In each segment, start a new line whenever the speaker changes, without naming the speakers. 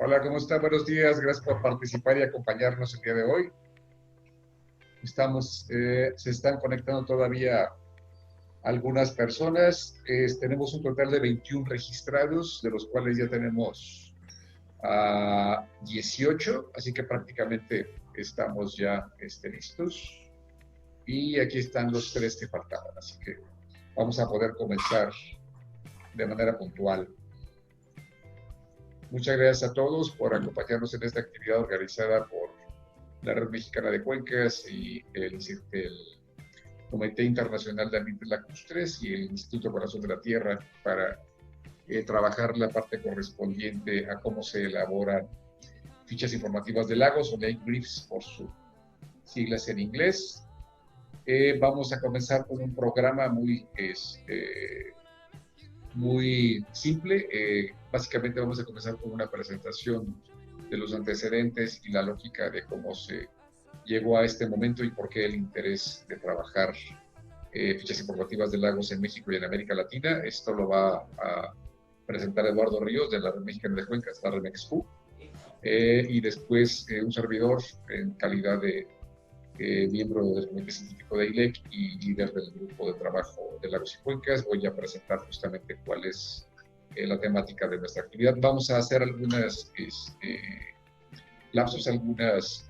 Hola, ¿cómo está? Buenos días, gracias por participar y acompañarnos el día de hoy. Se están conectando todavía algunas personas. Tenemos un total de 21 registrados, de los cuales ya tenemos 18, así que prácticamente estamos ya listos. Y aquí están los 3 que faltaban, así que vamos a poder comenzar de manera puntual. Muchas gracias a todos por acompañarnos en esta actividad organizada por la Red Mexicana de Cuencas y el Comité Internacional de Ambientes Lacustres y el Instituto Corazón de la Tierra para trabajar la parte correspondiente a cómo se elaboran fichas informativas de lagos o lake briefs por sus siglas en inglés. Vamos a comenzar con un programa muy simple. Básicamente vamos a comenzar con una presentación de los antecedentes y la lógica de cómo se llegó a este momento y por qué el interés de trabajar fichas informativas de lagos en México y en América Latina. Esto lo va a presentar Eduardo Ríos de la Red Mexicana de Cuencas, la REMEXCU, y después un servidor en calidad de miembro del Comité Científico de ILEC y líder del grupo de trabajo de lagos y cuencas. Voy a presentar justamente cuál es la temática de nuestra actividad. Vamos a hacer algunas lapsos, algunas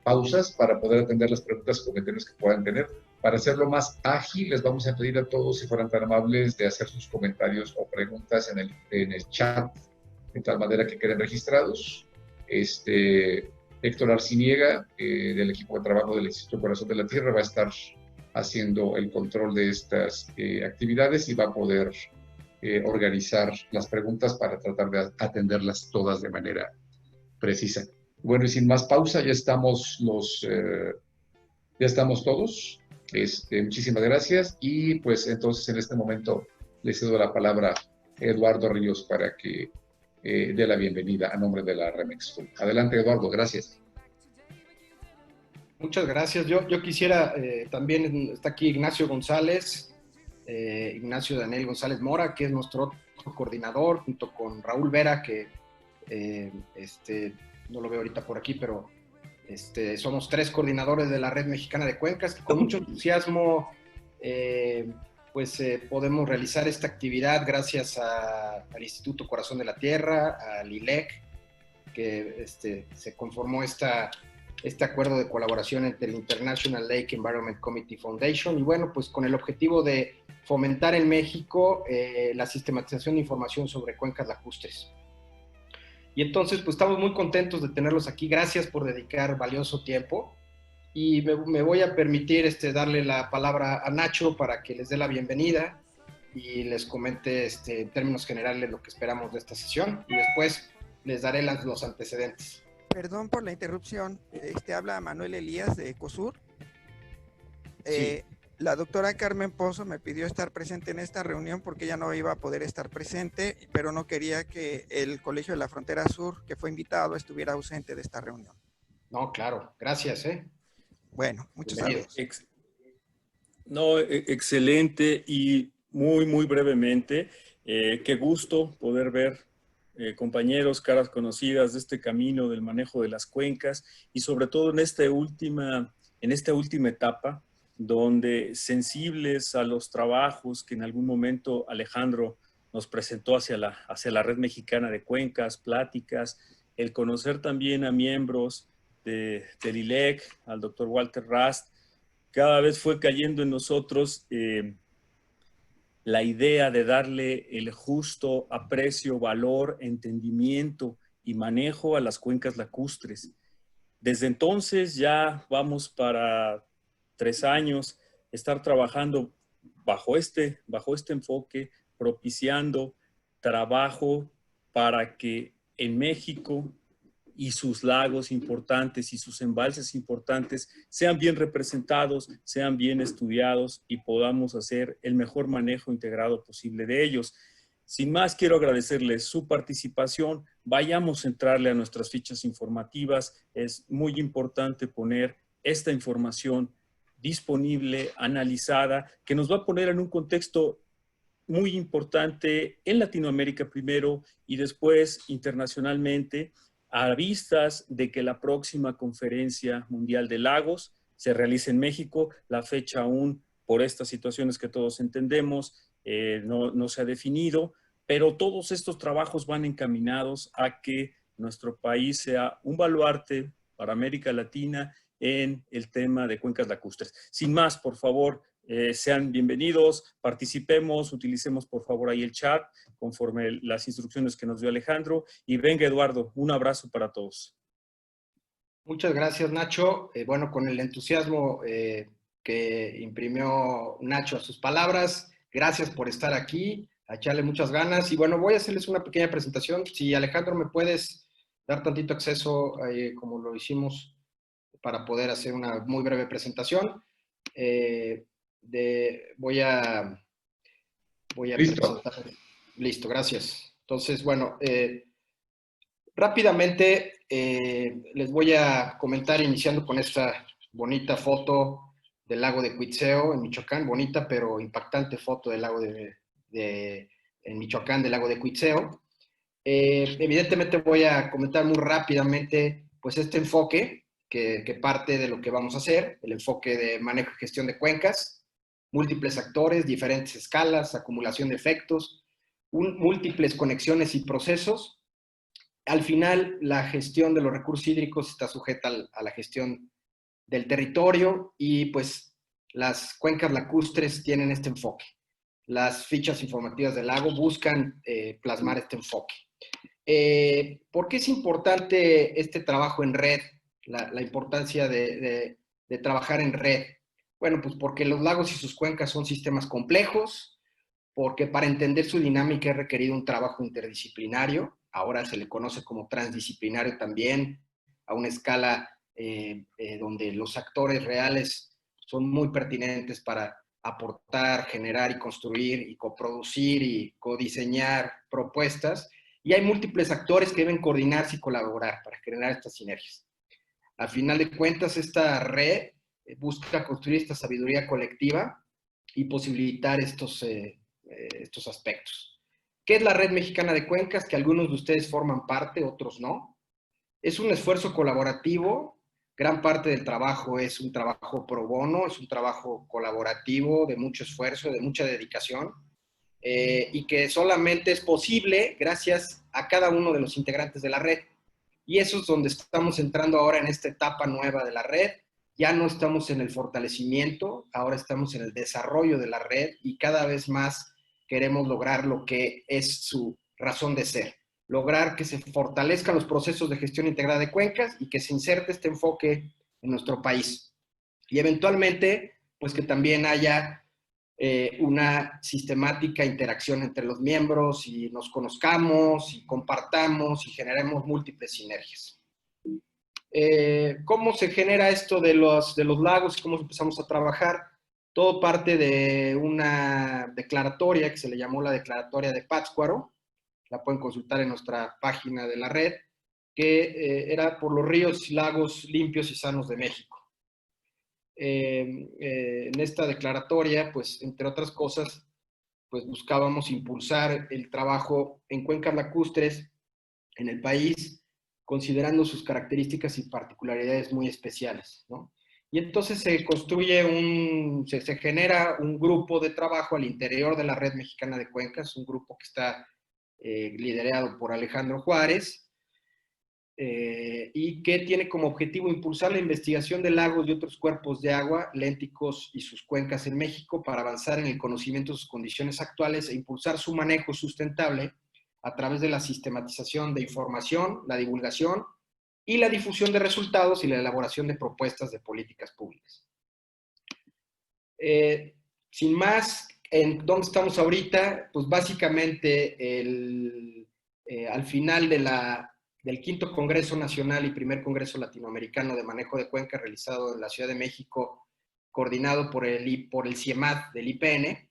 pausas para poder atender las preguntas y comentarios que puedan tener. Para hacerlo más ágil, les vamos a pedir a todos, si fueran tan amables, de hacer sus comentarios o preguntas en el chat, de tal manera que queden registrados. Héctor Arciniega, del equipo de trabajo del Instituto Corazón de la Tierra, va a estar haciendo el control de estas actividades y va a poder organizar las preguntas para tratar de atenderlas todas de manera precisa. Bueno, y sin más pausa, ya estamos todos. Muchísimas gracias. Y pues entonces en este momento le cedo la palabra a Eduardo Ríos para que dé la bienvenida a nombre de la REMEXCU. Adelante, Eduardo, gracias.
Muchas gracias. Yo quisiera, también está aquí Ignacio González, Ignacio Daniel González Mora, que es nuestro coordinador, junto con Raúl Vera, que no lo veo ahorita por aquí, pero somos 3 coordinadores de la Red Mexicana de Cuencas, que con mucho entusiasmo podemos realizar esta actividad gracias al Instituto Corazón de la Tierra, al ILEC, que se conformó este acuerdo de colaboración entre el International Lake Environment Committee Foundation y bueno, pues con el objetivo de fomentar en México la sistematización de información sobre cuencas lacustres. Y entonces, pues estamos muy contentos de tenerlos aquí. Gracias por dedicar valioso tiempo. Y me voy a permitir darle la palabra a Nacho para que les dé la bienvenida y les comente en términos generales lo que esperamos de esta sesión. Y después les daré los antecedentes.
Perdón por la interrupción. Habla Manuel Elías de ECOSUR.
Sí.
La doctora Carmen Pozo me pidió estar presente en esta reunión porque ella no iba a poder estar presente, pero no quería que el Colegio de la Frontera Sur, que fue invitado, estuviera ausente de esta reunión.
No, claro. Gracias,
Bueno, muchos
Bienvenido.
saludos.
Excelente y muy brevemente. Qué gusto poder ver compañeros, caras conocidas de este camino del manejo de las cuencas y sobre todo en esta última etapa, donde sensibles a los trabajos que en algún momento Alejandro nos presentó hacia la Red Mexicana de Cuencas, pláticas, el conocer también a miembros del ILEC, al doctor Walter Rast, cada vez fue cayendo en nosotros la idea de darle el justo aprecio, valor, entendimiento y manejo a las cuencas lacustres. Desde entonces ya vamos para 3 años estar trabajando bajo este enfoque, propiciando trabajo para que en México y sus lagos importantes y sus embalses importantes sean bien representados, sean bien estudiados y podamos hacer el mejor manejo integrado posible de ellos. Sin más, quiero agradecerles su participación. Vayamos a entrarle a nuestras fichas informativas. Es muy importante poner esta información disponible, analizada, que nos va a poner en un contexto muy importante en Latinoamérica primero y después internacionalmente, a vistas de que la próxima Conferencia Mundial de Lagos se realice en México. La fecha aún, por estas situaciones que todos entendemos, no se ha definido, pero todos estos trabajos van encaminados a que nuestro país sea un baluarte para América Latina en el tema de cuencas lacustres. Sin más, por favor, sean bienvenidos, participemos, utilicemos por favor ahí el chat conforme las instrucciones que nos dio Alejandro. Y venga, Eduardo, un abrazo para todos.
Muchas gracias, Nacho. Bueno, con el entusiasmo que imprimió Nacho a sus palabras, gracias por estar aquí, a echarle muchas ganas. Y bueno, voy a hacerles una pequeña presentación. Si Alejandro me puedes dar tantito acceso, como lo hicimos, para poder hacer una muy breve presentación. Voy a
¿Listo?
presentar. Listo, gracias. Entonces, bueno, rápidamente les voy a comentar, iniciando con esta bonita foto del lago de Cuitzeo en Michoacán, bonita pero impactante foto del lago en Michoacán, del lago de Cuitzeo. Evidentemente voy a comentar muy rápidamente pues este enfoque que parte de lo que vamos a hacer, el enfoque de manejo y gestión de cuencas, múltiples actores, diferentes escalas, acumulación de efectos, múltiples conexiones y procesos. Al final, la gestión de los recursos hídricos está sujeta a la gestión del territorio y pues las cuencas lacustres tienen este enfoque. Las fichas informativas del lago buscan plasmar este enfoque. ¿Por qué es importante este trabajo en red? La importancia de trabajar en red. Bueno, pues porque los lagos y sus cuencas son sistemas complejos, porque para entender su dinámica es requerido un trabajo interdisciplinario, ahora se le conoce como transdisciplinario también, a una escala donde los actores reales son muy pertinentes para aportar, generar y construir y coproducir y codiseñar propuestas, y hay múltiples actores que deben coordinarse y colaborar para generar estas sinergias. Al final de cuentas, esta red busca construir esta sabiduría colectiva y posibilitar estos aspectos. ¿Qué es la Red Mexicana de Cuencas? Que algunos de ustedes forman parte, otros no. Es un esfuerzo colaborativo. Gran parte del trabajo es un trabajo pro bono, es un trabajo colaborativo de mucho esfuerzo, de mucha dedicación, y que solamente es posible gracias a cada uno de los integrantes de la red. Y eso es donde estamos entrando ahora en esta etapa nueva de la red. Ya no estamos en el fortalecimiento, ahora estamos en el desarrollo de la red y cada vez más queremos lograr lo que es su razón de ser. Lograr que se fortalezcan los procesos de gestión integrada de cuencas y que se inserte este enfoque en nuestro país. Y eventualmente, pues que también haya una sistemática interacción entre los miembros y nos conozcamos y compartamos y generemos múltiples sinergias. ¿Cómo se genera esto de los lagos y cómo empezamos a trabajar? Todo parte de una declaratoria que se le llamó la Declaratoria de Pátzcuaro, la pueden consultar en nuestra página de la red, que era por los ríos y lagos limpios y sanos de México. En esta declaratoria, pues, entre otras cosas, pues buscábamos impulsar el trabajo en cuencas lacustres en el país, considerando sus características y particularidades muy especiales, ¿no? Y entonces se construye se genera un grupo de trabajo al interior de la Red Mexicana de Cuencas, un grupo que está liderado por Alejandro Juárez, y que tiene como objetivo impulsar la investigación de lagos y otros cuerpos de agua lénticos y sus cuencas en México para avanzar en el conocimiento de sus condiciones actuales e impulsar su manejo sustentable a través de la sistematización de información, la divulgación y la difusión de resultados y la elaboración de propuestas de políticas públicas. Sin más, ¿en dónde estamos ahorita? Pues básicamente al final del quinto Congreso Nacional y primer Congreso Latinoamericano de Manejo de Cuenca realizado en la Ciudad de México, coordinado por el CIEMAT del IPN,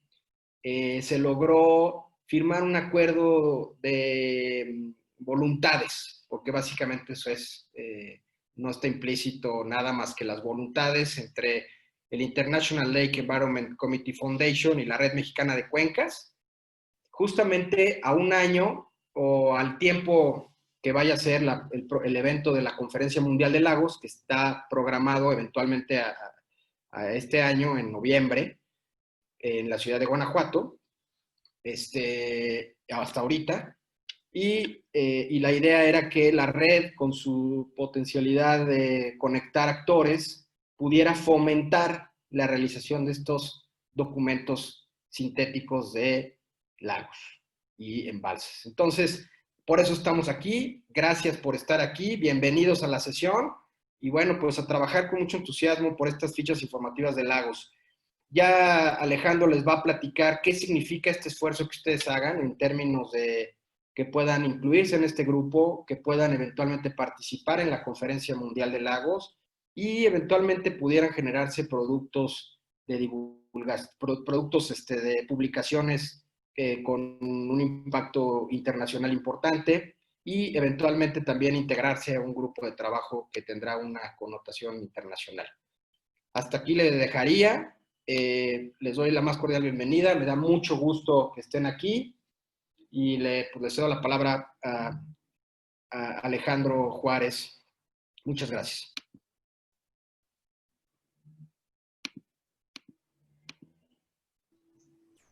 se logró firmar un acuerdo de voluntades, porque básicamente eso es, no está implícito nada más que las voluntades entre el International Lake Environment Committee Foundation y la Red Mexicana de Cuencas, justamente a un año o al tiempo que vaya a ser el evento de la Conferencia Mundial de Lagos, que está programado eventualmente a este año, en noviembre, en la ciudad de Guanajuato, hasta ahorita. Y la idea era que la red, con su potencialidad de conectar actores, pudiera fomentar la realización de estos documentos sintéticos de lagos y embalses. Entonces, por eso estamos aquí. Gracias por estar aquí. Bienvenidos a la sesión. Y bueno, pues a trabajar con mucho entusiasmo por estas fichas informativas de lagos. Ya Alejandro les va a platicar qué significa este esfuerzo que ustedes hagan en términos de que puedan incluirse en este grupo, que puedan eventualmente participar en la Conferencia Mundial de Lagos y eventualmente pudieran generarse productos de divulgación, productos de publicaciones con un impacto internacional importante y eventualmente también integrarse a un grupo de trabajo que tendrá una connotación internacional. Hasta aquí les dejaría. Les doy la más cordial bienvenida. Me da mucho gusto que estén aquí y les cedo la palabra a Alejandro Juárez. Muchas gracias.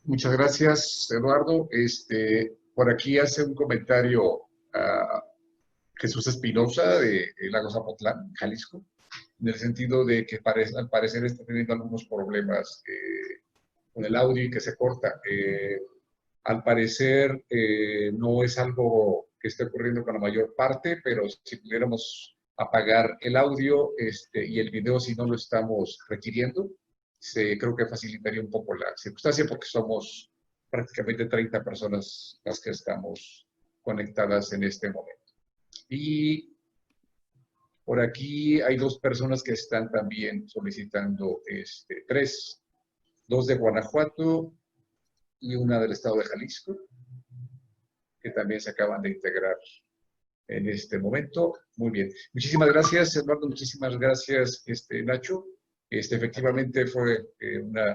Muchas gracias, Eduardo. Por aquí hace un comentario Jesús Espinosa de Lagos Zapotlán, Jalisco, en el sentido de que al parecer está teniendo algunos problemas con el audio y que se corta. Al parecer no es algo que esté ocurriendo con la mayor parte, pero si pudiéramos apagar el audio y el video si no lo estamos requiriendo, creo que facilitaría un poco la circunstancia porque somos prácticamente 30 personas las que estamos conectadas en este momento. Y por aquí hay dos personas que están también solicitando, dos de Guanajuato y una del estado de Jalisco, que también se acaban de integrar en este momento. Muy bien. Muchísimas gracias, Eduardo. Muchísimas gracias, Nacho. Efectivamente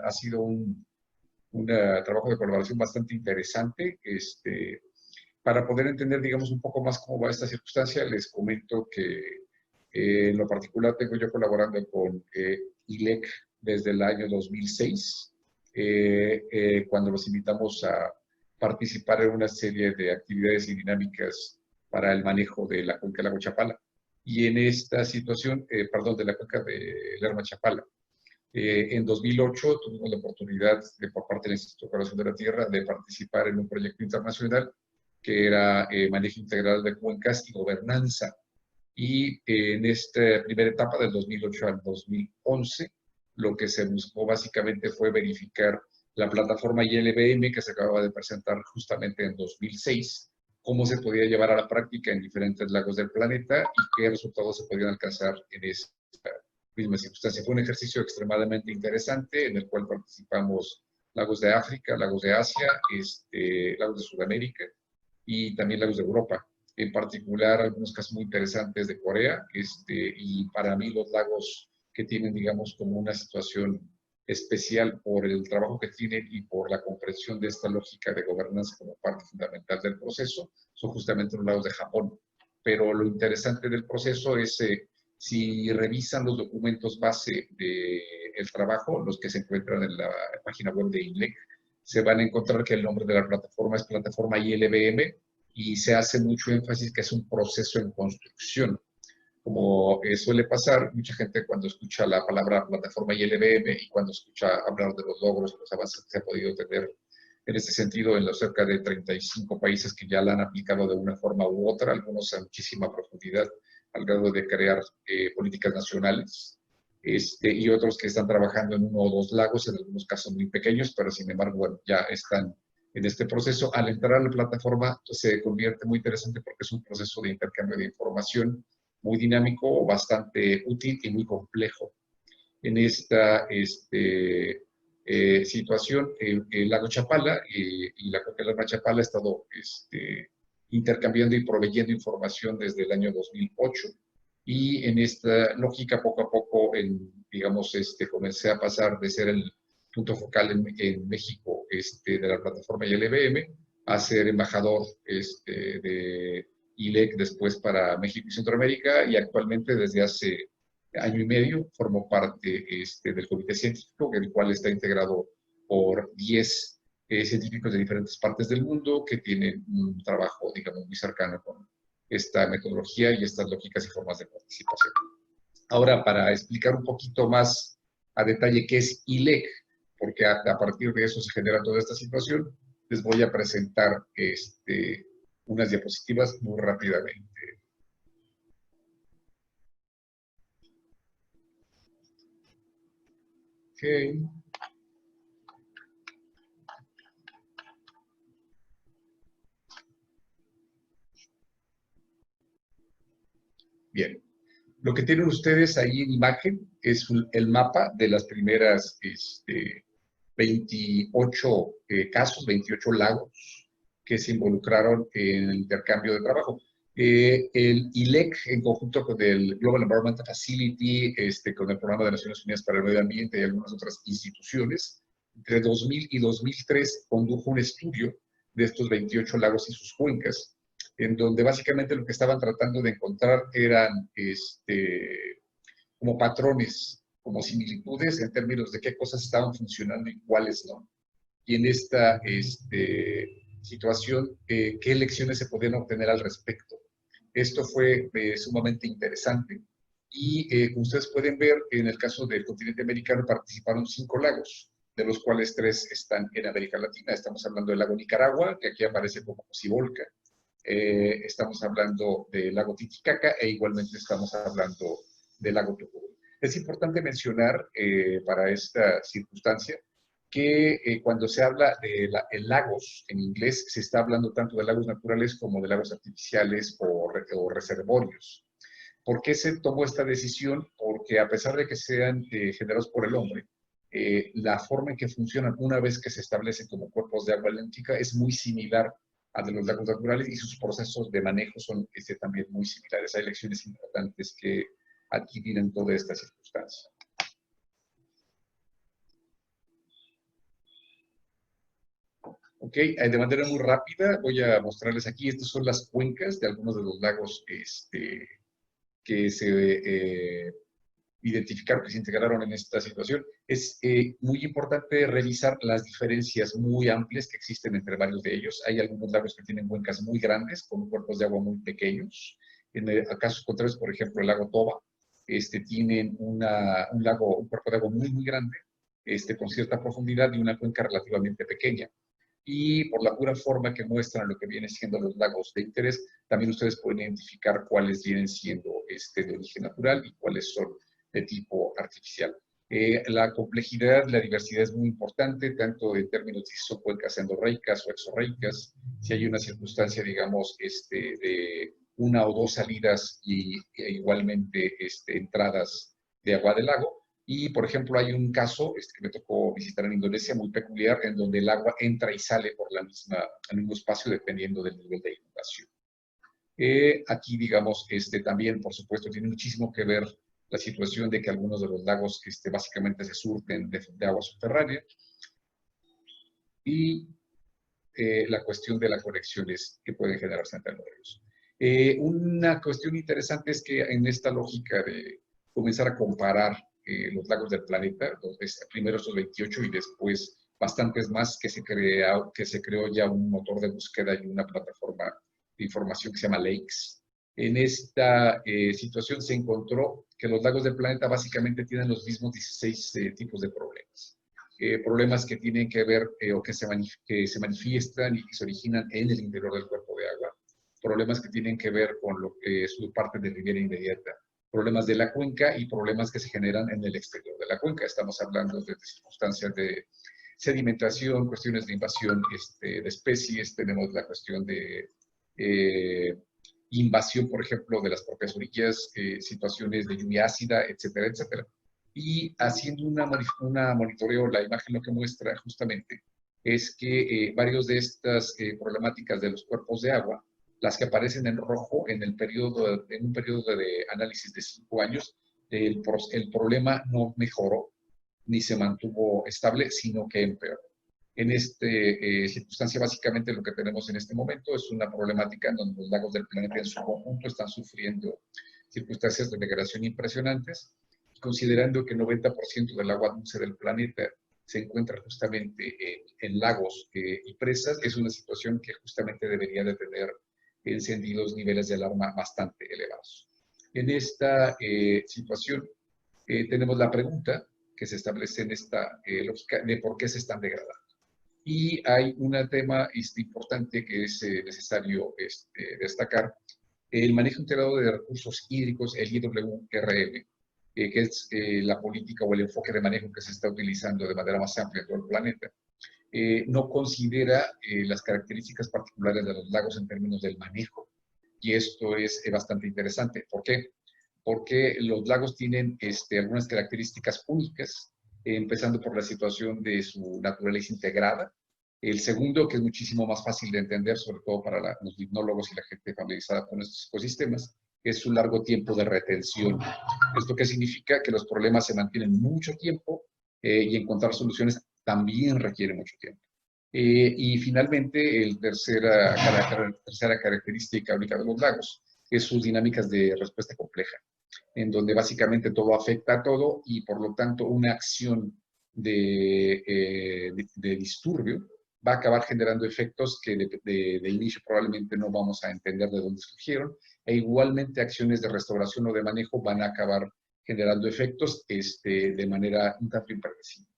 ha sido un trabajo de colaboración bastante interesante. Para poder entender, digamos, un poco más cómo va esta circunstancia, les comento que en lo particular tengo yo colaborando con ILEC desde el año 2006, cuando los invitamos a participar en una serie de actividades y dinámicas para el manejo de la cuenca del lago Chapala. Y en esta situación, de la cuenca de Lerma Chapala. En 2008 tuvimos la oportunidad, por parte del Instituto de Corazón de la Tierra, de participar en un proyecto internacional que era manejo integral de cuencas y gobernanza. Y en esta primera etapa, del 2008 al 2011, lo que se buscó básicamente fue verificar la plataforma ILBM que se acababa de presentar justamente en 2006, cómo se podía llevar a la práctica en diferentes lagos del planeta y qué resultados se podían alcanzar en esta misma circunstancia. Fue un ejercicio extremadamente interesante en el cual participamos lagos de África, lagos de Asia, lagos de Sudamérica y también lagos de Europa. En particular, algunos casos muy interesantes de Corea, y para mí los lagos que tienen, digamos, como una situación especial por el trabajo que tienen y por la comprensión de esta lógica de gobernanza como parte fundamental del proceso, son justamente los lagos de Japón. Pero lo interesante del proceso es, si revisan los documentos base del trabajo, los que se encuentran en la página web de INLEC, se van a encontrar que el nombre de la plataforma es plataforma ILBM y se hace mucho énfasis que es un proceso en construcción. Como suele pasar, mucha gente cuando escucha la palabra plataforma ILBM y cuando escucha hablar de los logros y los avances que se ha podido tener en este sentido en los cerca de 35 países que ya la han aplicado de una forma u otra, algunos a muchísima profundidad, al grado de crear políticas nacionales, y otros que están trabajando en uno o dos lagos, en algunos casos muy pequeños, pero sin embargo, bueno, ya están en este proceso. Al entrar a la plataforma se convierte muy interesante porque es un proceso de intercambio de información muy dinámico, bastante útil y muy complejo. En esta situación, el lago Chapala y la cuenca del lago Chapala ha estado intercambiando y proveyendo información desde el año 2008. Y en esta lógica, poco a poco, digamos, comencé a pasar de ser el punto focal en México de la plataforma ILBM a ser embajador de ILEC después para México y Centroamérica, y actualmente desde hace año y medio formó parte del comité científico, el cual está integrado por 10 científicos de diferentes partes del mundo que tienen un trabajo, digamos, muy cercano con esta metodología y estas lógicas y formas de participación. Ahora, para explicar un poquito más a detalle qué es ILEC, porque a partir de eso se genera toda esta situación, les voy a presentar unas diapositivas muy rápidamente. Okay. Bien. Lo que tienen ustedes ahí en imagen es el mapa de las primeras 28 casos, 28 lagos que se involucraron en el intercambio de trabajo. El ILEC, en conjunto con el Global Environmental Facility, con el Programa de Naciones Unidas para el Medio Ambiente y algunas otras instituciones, entre 2000 y 2003 condujo un estudio de estos 28 lagos y sus cuencas, en donde básicamente lo que estaban tratando de encontrar eran como patrones, como similitudes en términos de qué cosas estaban funcionando y cuáles no. Y en esta situación, qué lecciones se podían obtener al respecto. Esto fue sumamente interesante. Y como ustedes pueden ver, en el caso del continente americano participaron 5 lagos, de los cuales 3 están en América Latina. Estamos hablando del lago Nicaragua, que aquí aparece como Cocibolca. Estamos hablando del lago Titicaca e igualmente estamos hablando del lago Tucumán. Es importante mencionar para esta circunstancia que cuando se habla de lagos en inglés, se está hablando tanto de lagos naturales como de lagos artificiales o reservorios. ¿Por qué se tomó esta decisión? Porque a pesar de que sean generados por el hombre, la forma en que funcionan una vez que se establecen como cuerpos de agua lentiga es muy similar a de los lagos naturales y sus procesos de manejo son también muy similares. Hay lecciones importantes que adquirir en toda esta circunstancia. Ok, de manera muy rápida voy a mostrarles aquí, estas son las cuencas de algunos de los lagos que se identificaron, que se integraron en esta situación. Es muy importante revisar las diferencias muy amplias que existen entre varios de ellos. Hay algunos lagos que tienen cuencas muy grandes, con cuerpos de agua muy pequeños. En casos contrarios, por ejemplo, el lago Toba, tienen un cuerpo de agua muy, muy grande, con cierta profundidad y una cuenca relativamente pequeña. Y por la pura forma que muestran lo que vienen siendo los lagos de interés, también ustedes pueden identificar cuáles vienen siendo de origen natural y cuáles son de tipo artificial. La complejidad, la diversidad es muy importante, tanto en términos de si son cuencas endorreicas o exorreicas, si hay una circunstancia, digamos, de 1 o 2 salidas y igualmente entradas de agua del lago. Y, por ejemplo, hay un caso que me tocó visitar en Indonesia muy peculiar, en donde el agua entra y sale por el mismo espacio dependiendo del nivel de inundación. Aquí, digamos, también, por supuesto, tiene muchísimo que ver la situación de que algunos de los lagos básicamente se surten de agua subterránea y la cuestión de las conexiones que pueden generarse entre ellos. Una cuestión interesante es que en esta lógica de comenzar a comparar los lagos del planeta, primero estos 28 y después bastantes más, que se creó ya un motor de búsqueda y una plataforma de información que se llama Lakes. En esta situación se encontró que los lagos del planeta básicamente tienen los mismos 16 tipos de problemas. Problemas que tienen que ver o que se manifiestan y que se originan en el interior del cuerpo de agua. Problemas que tienen que ver con lo que es su parte de ribera inmediata. Problemas de la cuenca y problemas que se generan en el exterior de la cuenca. Estamos hablando de circunstancias de sedimentación, cuestiones de invasión de especies, tenemos la cuestión de invasión, por ejemplo, de las propias orillas, situaciones de lluvia ácida, etcétera, etcétera. Y haciendo una monitoreo, la imagen lo que muestra justamente es que varios de estas problemáticas de los cuerpos de agua, las que aparecen en rojo en un periodo de análisis de 5 años, el problema no mejoró ni se mantuvo estable, sino que empeoró. En esta circunstancia, básicamente lo que tenemos en este momento es una problemática en donde los lagos del planeta en su conjunto están sufriendo circunstancias de degradación impresionantes, considerando que el 90% del agua dulce del planeta se encuentra justamente en lagos y presas. Es una situación que justamente debería de tener encendidos niveles de alarma bastante elevados. En esta situación tenemos la pregunta que se establece en esta lógica de por qué se están degradando. Y hay un tema importante que es necesario destacar: el manejo integrado de recursos hídricos, el IWRM, que es la política o el enfoque de manejo que se está utilizando de manera más amplia en todo el planeta. No considera las características particulares de los lagos en términos del manejo. Y esto es bastante interesante. ¿Por qué? Porque los lagos tienen algunas características únicas, empezando por la situación de su naturaleza integrada. El segundo, que es muchísimo más fácil de entender, sobre todo para los limnólogos y la gente familiarizada con estos ecosistemas, es su largo tiempo de retención. ¿Esto qué significa? Que los problemas se mantienen mucho tiempo y encontrar soluciones también requiere mucho tiempo. Y finalmente, la tercera característica única de los lagos es sus dinámicas de respuesta compleja, en donde básicamente todo afecta a todo y por lo tanto una acción de disturbio va a acabar generando efectos que de inicio probablemente no vamos a entender de dónde surgieron, e igualmente acciones de restauración o de manejo van a acabar generando efectos de manera un tanto impredecible.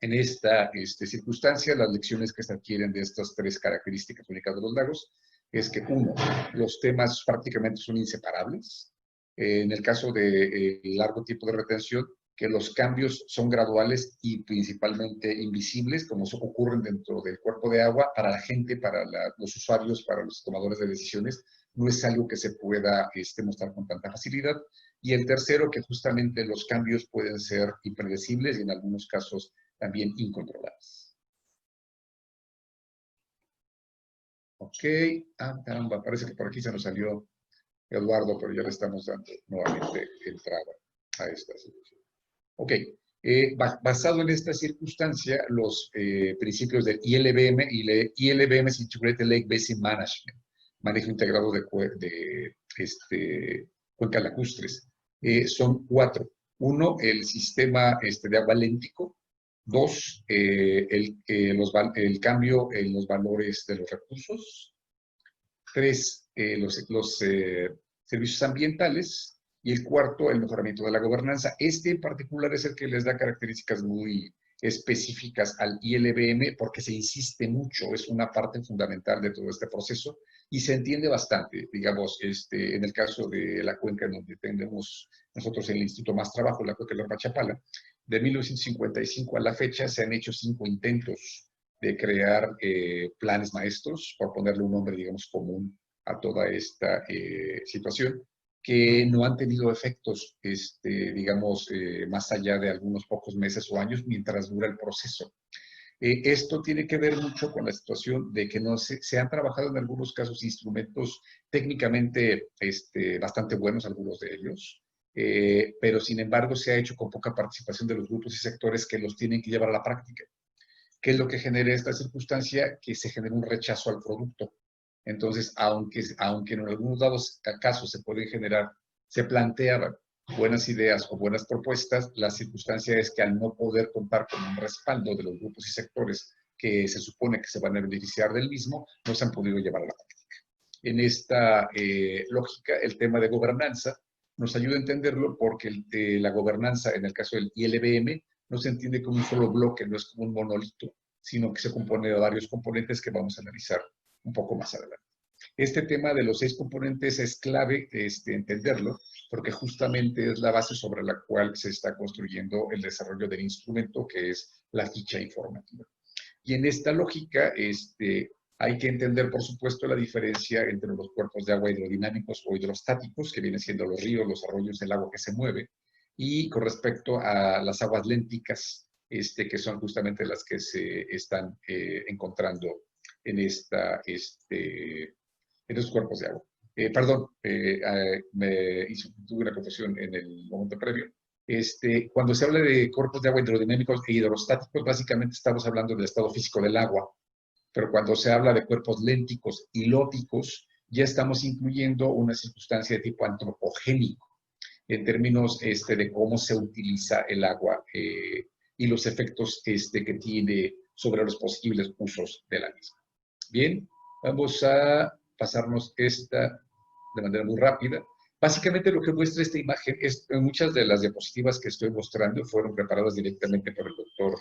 En esta circunstancia, las lecciones que se adquieren de estas tres características únicas de los lagos es que, uno, los temas prácticamente son inseparables. En el caso de largo tiempo de retención, que los cambios son graduales y principalmente invisibles, como ocurren dentro del cuerpo de agua. Para la gente, para los usuarios, para los tomadores de decisiones, no es algo que se pueda mostrar con tanta facilidad. Y el tercero, que justamente los cambios pueden ser impredecibles y en algunos casos también incontrolables. Ok, caramba, parece que por aquí se nos salió Eduardo, pero ya le estamos dando nuevamente entrada a esta situación. Ok, basado en esta circunstancia, los principios del ILBM, ILBM es Integrated Lake Basin Management, manejo integrado de cuencas lacustres, son 4. 1, el sistema de agua léntico. 2, el cambio en los valores de los recursos. 3, los servicios ambientales. Y el cuarto, el mejoramiento de la gobernanza. En particular es el que les da características muy específicas al ILBM porque se insiste mucho, es una parte fundamental de todo este proceso y se entiende bastante. Digamos, en el caso de la cuenca en donde tenemos nosotros en el instituto más trabajo, la cuenca de la Pachapala, de 1955 a la fecha se han hecho 5 intentos de crear planes maestros, por ponerle un nombre, digamos, común a toda esta situación, que no han tenido efectos, digamos, más allá de algunos pocos meses o años mientras dura el proceso. Esto tiene que ver mucho con la situación de que no se han trabajado en algunos casos instrumentos técnicamente bastante buenos, algunos de ellos, pero sin embargo se ha hecho con poca participación de los grupos y sectores que los tienen que llevar a la práctica. ¿Qué es lo que genera esta circunstancia? Que se genera un rechazo al producto. Entonces, aunque en algunos casos se planteaban buenas ideas o buenas propuestas, la circunstancia es que al no poder contar con un respaldo de los grupos y sectores que se supone que se van a beneficiar del mismo, no se han podido llevar a la práctica. En esta lógica, el tema de gobernanza nos ayuda a entenderlo porque la gobernanza, en el caso del ILBM, no se entiende como un solo bloque, no es como un monolito, sino que se compone de varios componentes que vamos a analizar un poco más adelante. Este tema de los 6 componentes es clave entenderlo, porque justamente es la base sobre la cual se está construyendo el desarrollo del instrumento, que es la ficha informativa. Y en esta lógica, hay que entender, por supuesto, la diferencia entre los cuerpos de agua hidrodinámicos o hidrostáticos, que vienen siendo los ríos, los arroyos, el agua que se mueve, y con respecto a las aguas lénticas, que son justamente las que se están encontrando en los cuerpos de agua. Perdón, tuve una confusión en el momento previo. Cuando se habla de cuerpos de agua hidrodinámicos e hidrostáticos, básicamente estamos hablando del estado físico del agua, pero cuando se habla de cuerpos lénticos y lóticos, ya estamos incluyendo una circunstancia de tipo antropogénico, en términos de cómo se utiliza el agua y los efectos que tiene sobre los posibles usos de la misma. Bien, vamos a pasarnos esta de manera muy rápida. Básicamente lo que muestra esta imagen es muchas de las diapositivas que estoy mostrando fueron preparadas directamente por el doctor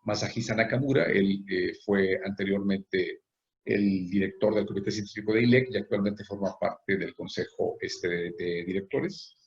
Masahisa Nakamura. Él fue anteriormente el director del Comité Científico de ILEC y actualmente forma parte del Consejo de Directores.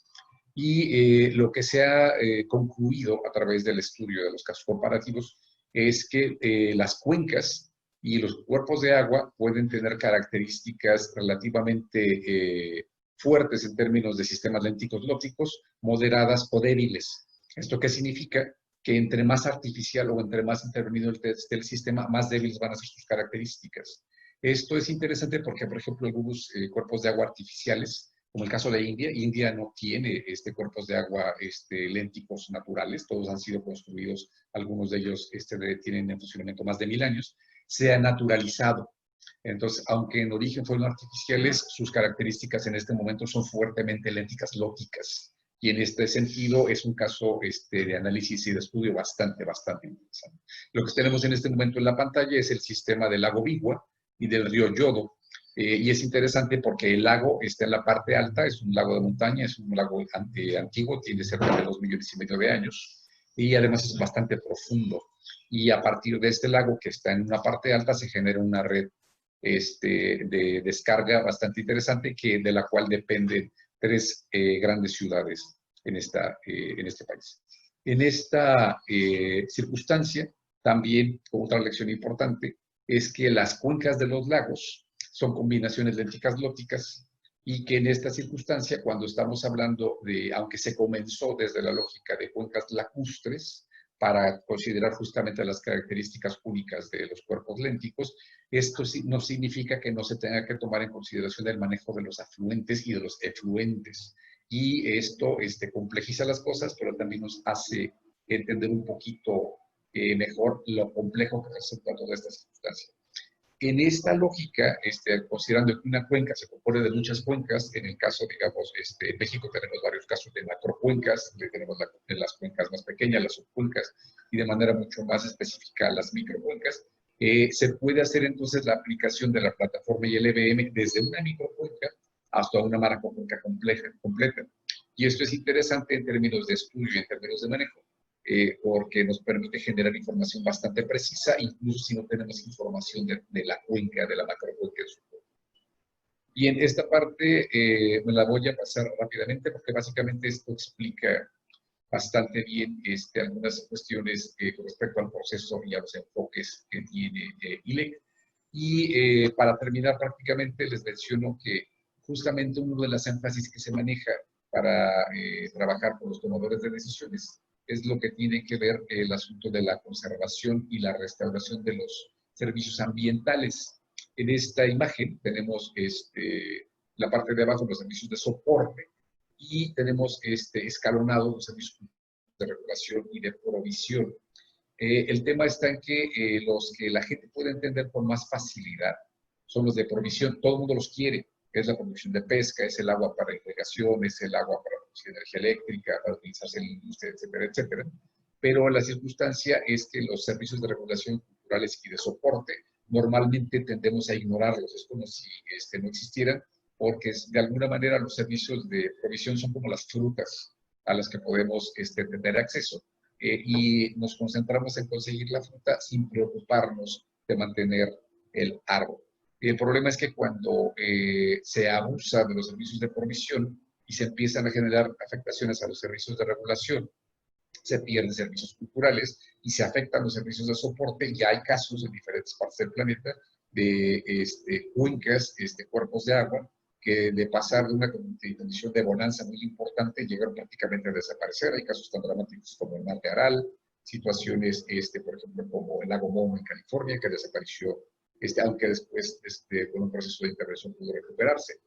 Y lo que se ha concluido a través del estudio de los casos comparativos es que las cuencas y los cuerpos de agua pueden tener características relativamente fuertes en términos de sistemas lénticos lóticos, moderadas o débiles. ¿Esto qué significa? Que entre más artificial o entre más intervenido el sistema, más débiles van a ser sus características. Esto es interesante porque, por ejemplo, algunos cuerpos de agua artificiales, como el caso de India. India no tiene cuerpos de agua lénticos naturales, todos han sido construidos, algunos de ellos tienen en funcionamiento más de 1000 años, se ha naturalizado. Entonces, aunque en origen fueron artificiales, sus características en este momento son fuertemente lénticas lóticas. Y en este sentido es un caso de análisis y de estudio bastante interesante. Lo que tenemos en este momento en la pantalla es el sistema del lago Bigua y del río Yodo. Y es interesante porque el lago está en la parte alta, es un lago de montaña, es un lago antiguo, tiene cerca de 2,5 millones de años y además es bastante profundo. Y a partir de este lago que está en una parte alta se genera una red de descarga bastante interesante de la cual dependen 3 grandes ciudades en este país. En esta circunstancia, también otra lección importante es que las cuencas de los lagos son combinaciones lénticas lóticas y que en esta circunstancia, cuando estamos hablando de, aunque se comenzó desde la lógica de cuencas lacustres, para considerar justamente las características únicas de los cuerpos lénticos, esto no significa que no se tenga que tomar en consideración el manejo de los afluentes y de los efluentes. Y esto complejiza las cosas, pero también nos hace entender un poquito mejor lo complejo que resulta toda esta circunstancia. En esta lógica, considerando que una cuenca se compone de muchas cuencas, en el caso, digamos, en México tenemos varios casos de macrocuencas, tenemos las cuencas más pequeñas, las subcuencas, y de manera mucho más específica las microcuencas, se puede hacer entonces la aplicación de la plataforma y el EBM desde una microcuenca hasta una macrocuenca completa. Y esto es interesante en términos de estudio y en términos de manejo. Porque nos permite generar información bastante precisa, incluso si no tenemos información de la cuenca, de la macrocuenca. Y en esta parte me la voy a pasar rápidamente porque básicamente esto explica bastante bien algunas cuestiones con respecto al proceso y a los enfoques que tiene ILEC. Y para terminar prácticamente les menciono que justamente uno de las énfasis que se maneja para trabajar con los tomadores de decisiones es lo que tiene que ver el asunto de la conservación y la restauración de los servicios ambientales. En esta imagen tenemos la parte de abajo, los servicios de soporte, y tenemos escalonados los servicios de regulación y de provisión. El tema está en que los que la gente puede entender con más facilidad son los de provisión. Todo el mundo los quiere. Es la producción de pesca, es el agua para irrigación, es el agua para producir energía eléctrica, para utilizarse en la industria, etcétera, etcétera. Pero la circunstancia es que los servicios de regulación culturales y de soporte normalmente tendemos a ignorarlos. Es como si no existieran, porque de alguna manera los servicios de provisión son como las frutas a las que podemos tener acceso. Y nos concentramos en conseguir la fruta sin preocuparnos de mantener el árbol. El problema es que cuando se abusa de los servicios de provisión y se empiezan a generar afectaciones a los servicios de regulación, se pierden servicios culturales y se afectan los servicios de soporte. Ya hay casos en diferentes partes del planeta de cuencas, cuerpos de agua, que de pasar de una condición de bonanza muy importante llegaron prácticamente a desaparecer. Hay casos tan dramáticos como el mar de Aral, situaciones, por ejemplo, como el lago Momo en California, que desapareció, aunque después con un proceso de intervención pudo recuperarse.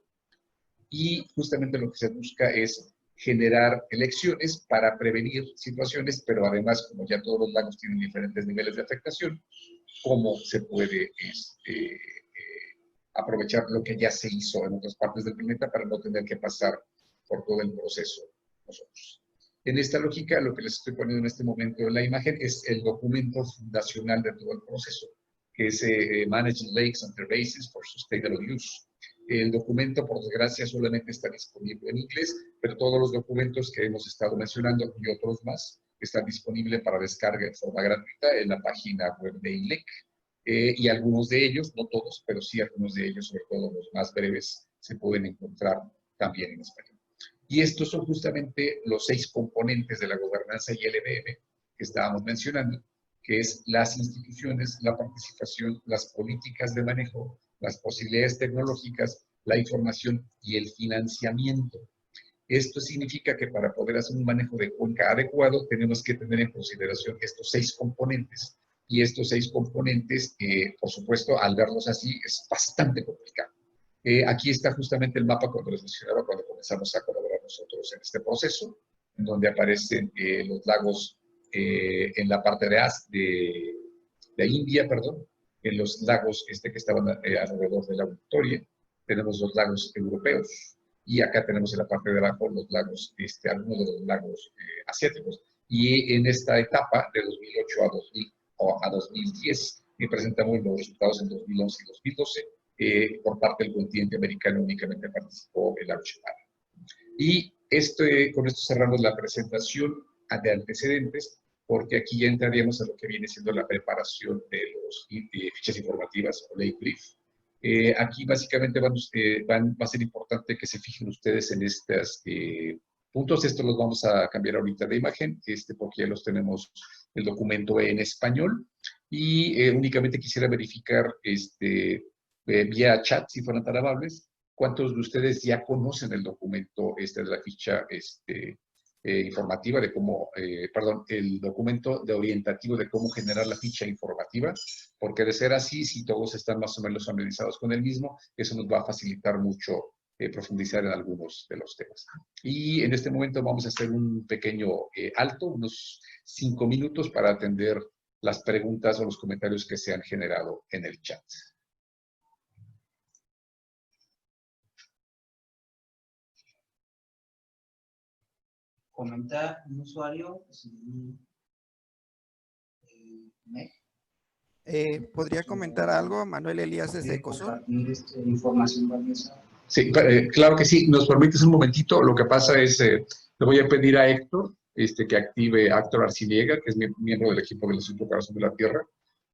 Y justamente lo que se busca es generar elecciones para prevenir situaciones, pero además, como ya todos los lagos tienen diferentes niveles de afectación, cómo se puede aprovechar lo que ya se hizo en otras partes del planeta para no tener que pasar por todo el proceso nosotros. En esta lógica, lo que les estoy poniendo en este momento en la imagen es el documento fundacional de todo el proceso, que es Managing Lakes and Their Basins for Sustainable Use. El documento, por desgracia, solamente está disponible en inglés, pero todos los documentos que hemos estado mencionando y otros más están disponibles para descarga de forma gratuita en la página web de ILEC. Y algunos de ellos, no todos, pero sí algunos de ellos, sobre todo los más breves, se pueden encontrar también en español. Y estos son justamente los 6 componentes de la gobernanza ILBM que estábamos mencionando, que es las instituciones, la participación, las políticas de manejo, las posibilidades tecnológicas, la información y el financiamiento. Esto significa que para poder hacer un manejo de cuenca adecuado tenemos que tener en consideración estos 6 componentes. Y estos 6 componentes, por supuesto, al verlos así, es bastante complicado. Aquí está justamente el mapa cuando les mencionaba, cuando comenzamos a colaborar nosotros en este proceso, en donde aparecen los lagos en la parte de India, perdón, en los lagos que estaban alrededor de la Victoria. Tenemos los lagos europeos, y acá tenemos en la parte de abajo los lagos, algunos de los lagos asiáticos. Y en esta etapa, de 2008 a 2010, presentamos los resultados en 2011 y 2012. Por parte del continente americano únicamente participó el lago Chapala. Y con esto cerramos la presentación de antecedentes, porque aquí ya entraríamos a lo que viene siendo la preparación de las fichas informativas o ley brief. Aquí básicamente va a ser importante que se fijen ustedes en estos puntos. Estos los vamos a cambiar ahorita de imagen, porque ya los tenemos el documento en español. Y únicamente quisiera verificar vía chat, si fueran tan amables, cuántos de ustedes ya conocen el documento de la ficha informativa de cómo, perdón, el documento de orientativo de cómo generar la ficha informativa, porque de ser así, si todos están más o menos familiarizados con el mismo, eso nos va a facilitar mucho profundizar en algunos de los temas. Y en este momento vamos a hacer un pequeño alto, unos 5 minutos para atender las preguntas o los comentarios que se han generado en el chat.
Comenta un usuario,
¿Podría comentar algo? Manuel Elías desde Ecosur.
Información valiosa.
Sí, claro que sí. ¿Nos permites un momentito? Lo que pasa es, le voy a pedir a Héctor que active, Héctor Arciniega, que es miembro del equipo del Instituto Corazón de la Tierra,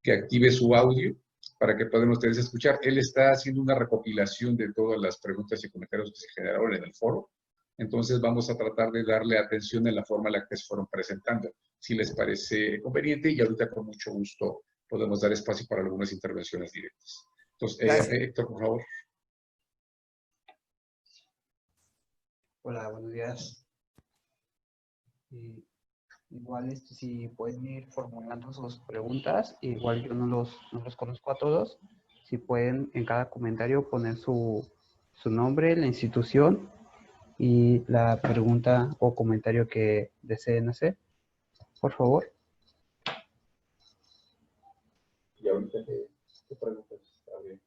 que active su audio para que puedan ustedes escuchar. Él está haciendo una recopilación de todas las preguntas y comentarios que se generaron en el foro. Entonces vamos a tratar de darle atención en la forma en la que se fueron presentando, si les parece conveniente, y ahorita con mucho gusto podemos dar espacio para algunas intervenciones directas. Entonces, Héctor, por favor.
Hola, buenos días. Igual si pueden ir formulando sus preguntas, igual yo no los conozco a todos, si pueden en cada comentario poner su nombre, la institución y la pregunta o comentario que deseen hacer, por favor.
Y ahorita ¿qué preguntas? Está bien.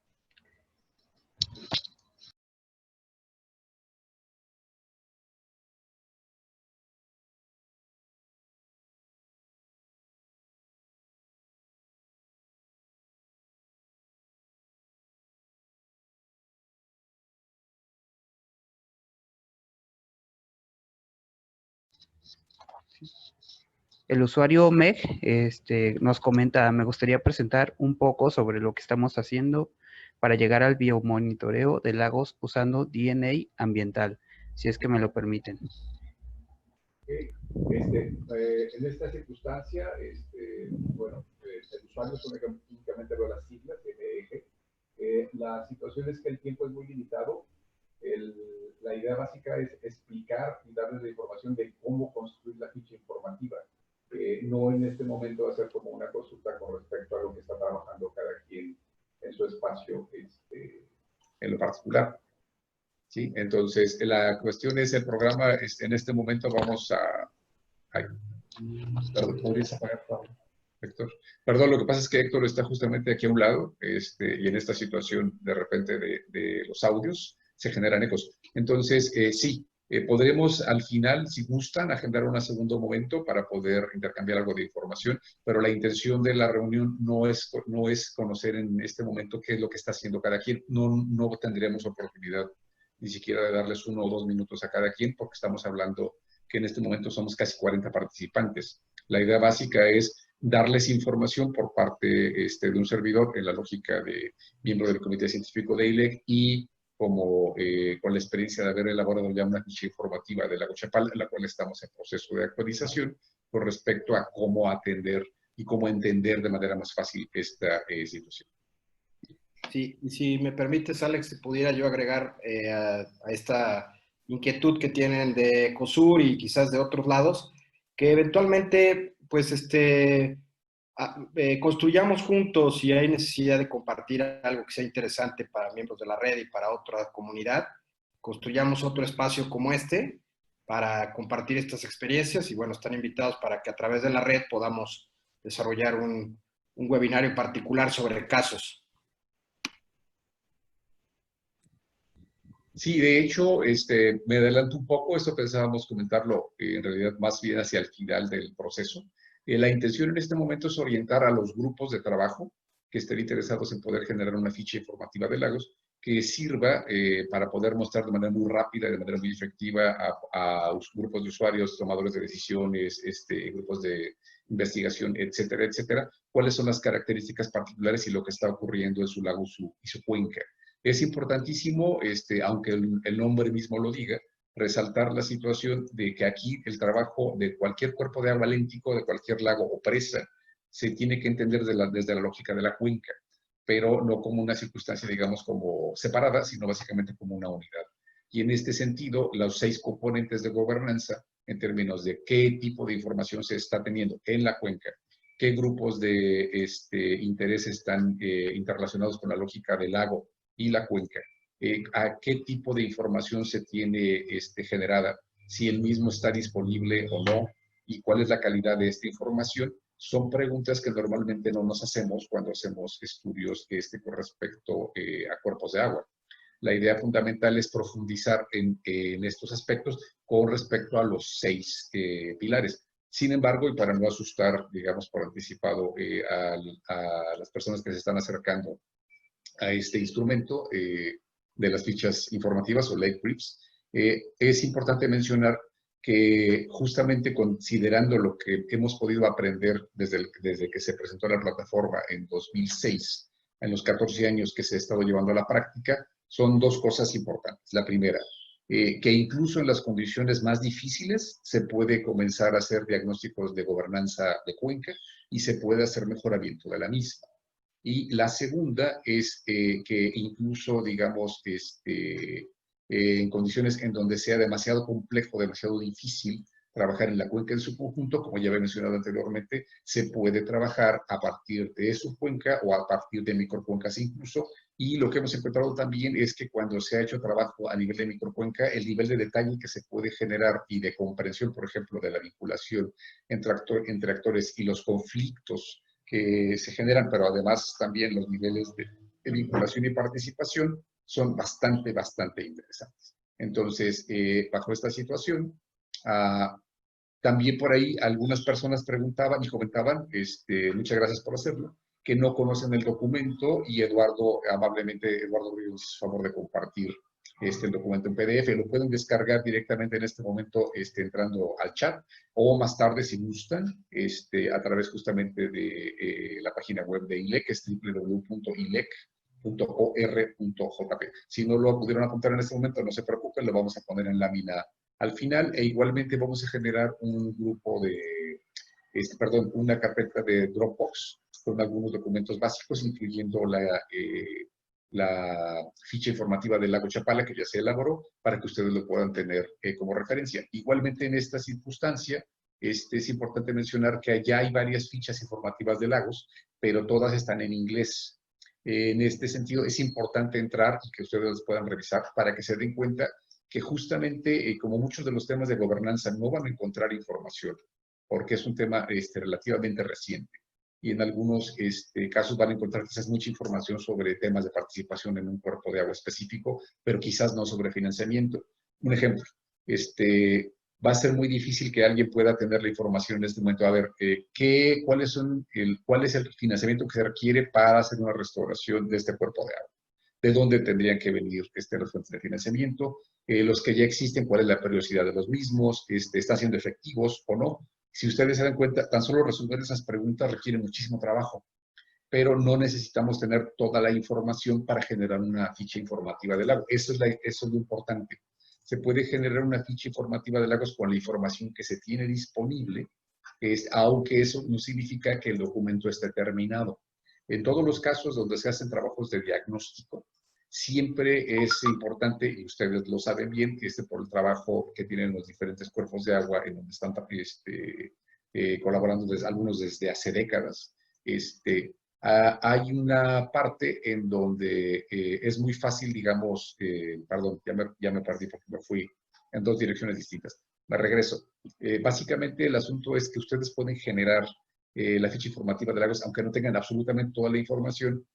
El usuario Meg nos comenta, me gustaría presentar un poco sobre lo que estamos haciendo para llegar al biomonitoreo de lagos usando DNA ambiental, si es que me lo permiten.
Okay. En esta circunstancia, bueno, el usuario únicamente ve las siglas, MEG. La situación es que el tiempo es muy limitado. La idea básica es explicar y darles la información de cómo construir la ficha informativa. No en este momento hacer como una consulta con respecto a lo que está trabajando cada quien en su espacio en lo particular. ¿sí? Entonces, la cuestión es el programa, en este momento vamos a... Ay, perdón, ¿podrías apagar, Pablo? Héctor. Perdón, lo que pasa es que Héctor está justamente aquí a un lado, y en esta situación de repente de los audios se generan ecos. Entonces, sí, podremos al final, si gustan, agendar un segundo momento para poder intercambiar algo de información, pero la intención de la reunión no es conocer en este momento qué es lo que está haciendo cada quien. No tendremos oportunidad ni siquiera de darles 1 o 2 minutos a cada quien, porque estamos hablando que en este momento somos casi 40 participantes. La idea básica es darles información por parte de un servidor en la lógica de miembro del Comité Científico de ILEC y como con la experiencia de haber elaborado ya una ficha informativa de Lago Chapala, en la cual estamos en proceso de actualización con respecto a cómo atender y cómo entender de manera más fácil esta situación.
Sí, y si me permites, Alex, si pudiera yo agregar a esta inquietud que tienen de COSUR y quizás de otros lados, que eventualmente, pues, construyamos juntos, si hay necesidad de compartir algo que sea interesante para miembros de la red y para otra comunidad, construyamos otro espacio como este para compartir estas experiencias y bueno, están invitados para que a través de la red podamos desarrollar un webinario particular sobre casos.
Sí, de hecho, me adelanto un poco, esto pensábamos comentarlo en realidad más bien hacia el final del proceso. La intención en este momento es orientar a los grupos de trabajo que estén interesados en poder generar una ficha informativa de lagos que sirva para poder mostrar de manera muy rápida, de manera muy efectiva a grupos de usuarios, tomadores de decisiones, grupos de investigación, etcétera, etcétera, cuáles son las características particulares y lo que está ocurriendo en su lago y su cuenca. Es importantísimo, aunque el nombre mismo lo diga, resaltar la situación de que aquí el trabajo de cualquier cuerpo de agua léntico, de cualquier lago o presa, se tiene que entender desde la lógica de la cuenca, pero no como una circunstancia, digamos, como separada, sino básicamente como una unidad. Y en este sentido, los 6 componentes de gobernanza, en términos de qué tipo de información se está teniendo en la cuenca, qué grupos de interés están interrelacionados con la lógica del lago y la cuenca, a qué tipo de información se tiene generada, si el mismo está disponible o no, y cuál es la calidad de esta información, son preguntas que normalmente no nos hacemos cuando hacemos estudios con respecto a cuerpos de agua. La idea fundamental es profundizar en estos aspectos con respecto a los 6 pilares. Sin embargo, y para no asustar, digamos, por anticipado a las personas que se están acercando a este instrumento de las fichas informativas o lake briefs, es importante mencionar que justamente considerando lo que hemos podido aprender desde que se presentó la plataforma en 2006, en los 14 años que se ha estado llevando a la práctica, son 2 cosas importantes. La primera, que incluso en las condiciones más difíciles se puede comenzar a hacer diagnósticos de gobernanza de cuenca y se puede hacer mejoramiento de la misma. Y la segunda es que incluso, digamos, en condiciones en donde sea demasiado complejo, demasiado difícil trabajar en la cuenca en su conjunto, como ya había mencionado anteriormente, se puede trabajar a partir de su cuenca o a partir de microcuencas incluso. Y lo que hemos encontrado también es que cuando se ha hecho trabajo a nivel de microcuenca, el nivel de detalle que se puede generar y de comprensión, por ejemplo, de la vinculación entre actores y los conflictos que se generan, pero además también los niveles de vinculación y participación son bastante interesantes. Entonces, bajo esta situación, también por ahí algunas personas preguntaban y comentaban, muchas gracias por hacerlo, que no conocen el documento y Eduardo, amablemente, Eduardo Ríos hizo favor de compartir el documento en PDF. Lo pueden descargar directamente en este momento entrando al chat o más tarde, si gustan, a través justamente de la página web de ILEC, que es www.ilec.or.jp. Si no lo pudieron apuntar en este momento, no se preocupen, lo vamos a poner en lámina al final, e igualmente vamos a generar un grupo de, una carpeta de Dropbox con algunos documentos básicos, incluyendo la ficha informativa del lago Chapala, que ya se elaboró, para que ustedes lo puedan tener como referencia. Igualmente, en esta circunstancia, es importante mencionar que allá hay varias fichas informativas de lagos, pero todas están en inglés. En este sentido, es importante entrar y que ustedes los puedan revisar para que se den cuenta que justamente, como muchos de los temas de gobernanza, no van a encontrar información, porque es un tema relativamente reciente. Y en algunos casos van a encontrar quizás mucha información sobre temas de participación en un cuerpo de agua específico, pero quizás no sobre financiamiento. Un ejemplo, va a ser muy difícil que alguien pueda tener la información en este momento. A ver, ¿cuál es el financiamiento que se requiere para hacer una restauración de este cuerpo de agua? ¿De dónde tendrían que venir las fuentes de financiamiento? Los que ya existen, ¿cuál es la periodicidad de los mismos? ¿Están siendo efectivos o no? Si ustedes se dan cuenta, tan solo resolver esas preguntas requiere muchísimo trabajo, pero no necesitamos tener toda la información para generar una ficha informativa del lago. Eso es lo importante. Se puede generar una ficha informativa de lagos con la información que se tiene disponible, aunque eso no significa que el documento esté terminado. En todos los casos donde se hacen trabajos de diagnóstico, siempre es importante, y ustedes lo saben bien, por el trabajo que tienen los diferentes cuerpos de agua en donde están colaborando algunos desde hace décadas, hay una parte en donde es muy fácil, digamos, perdón, ya me perdí porque me fui en dos direcciones distintas. Me regreso. Básicamente el asunto es que ustedes pueden generar la ficha informativa de lagos, aunque no tengan absolutamente toda la información,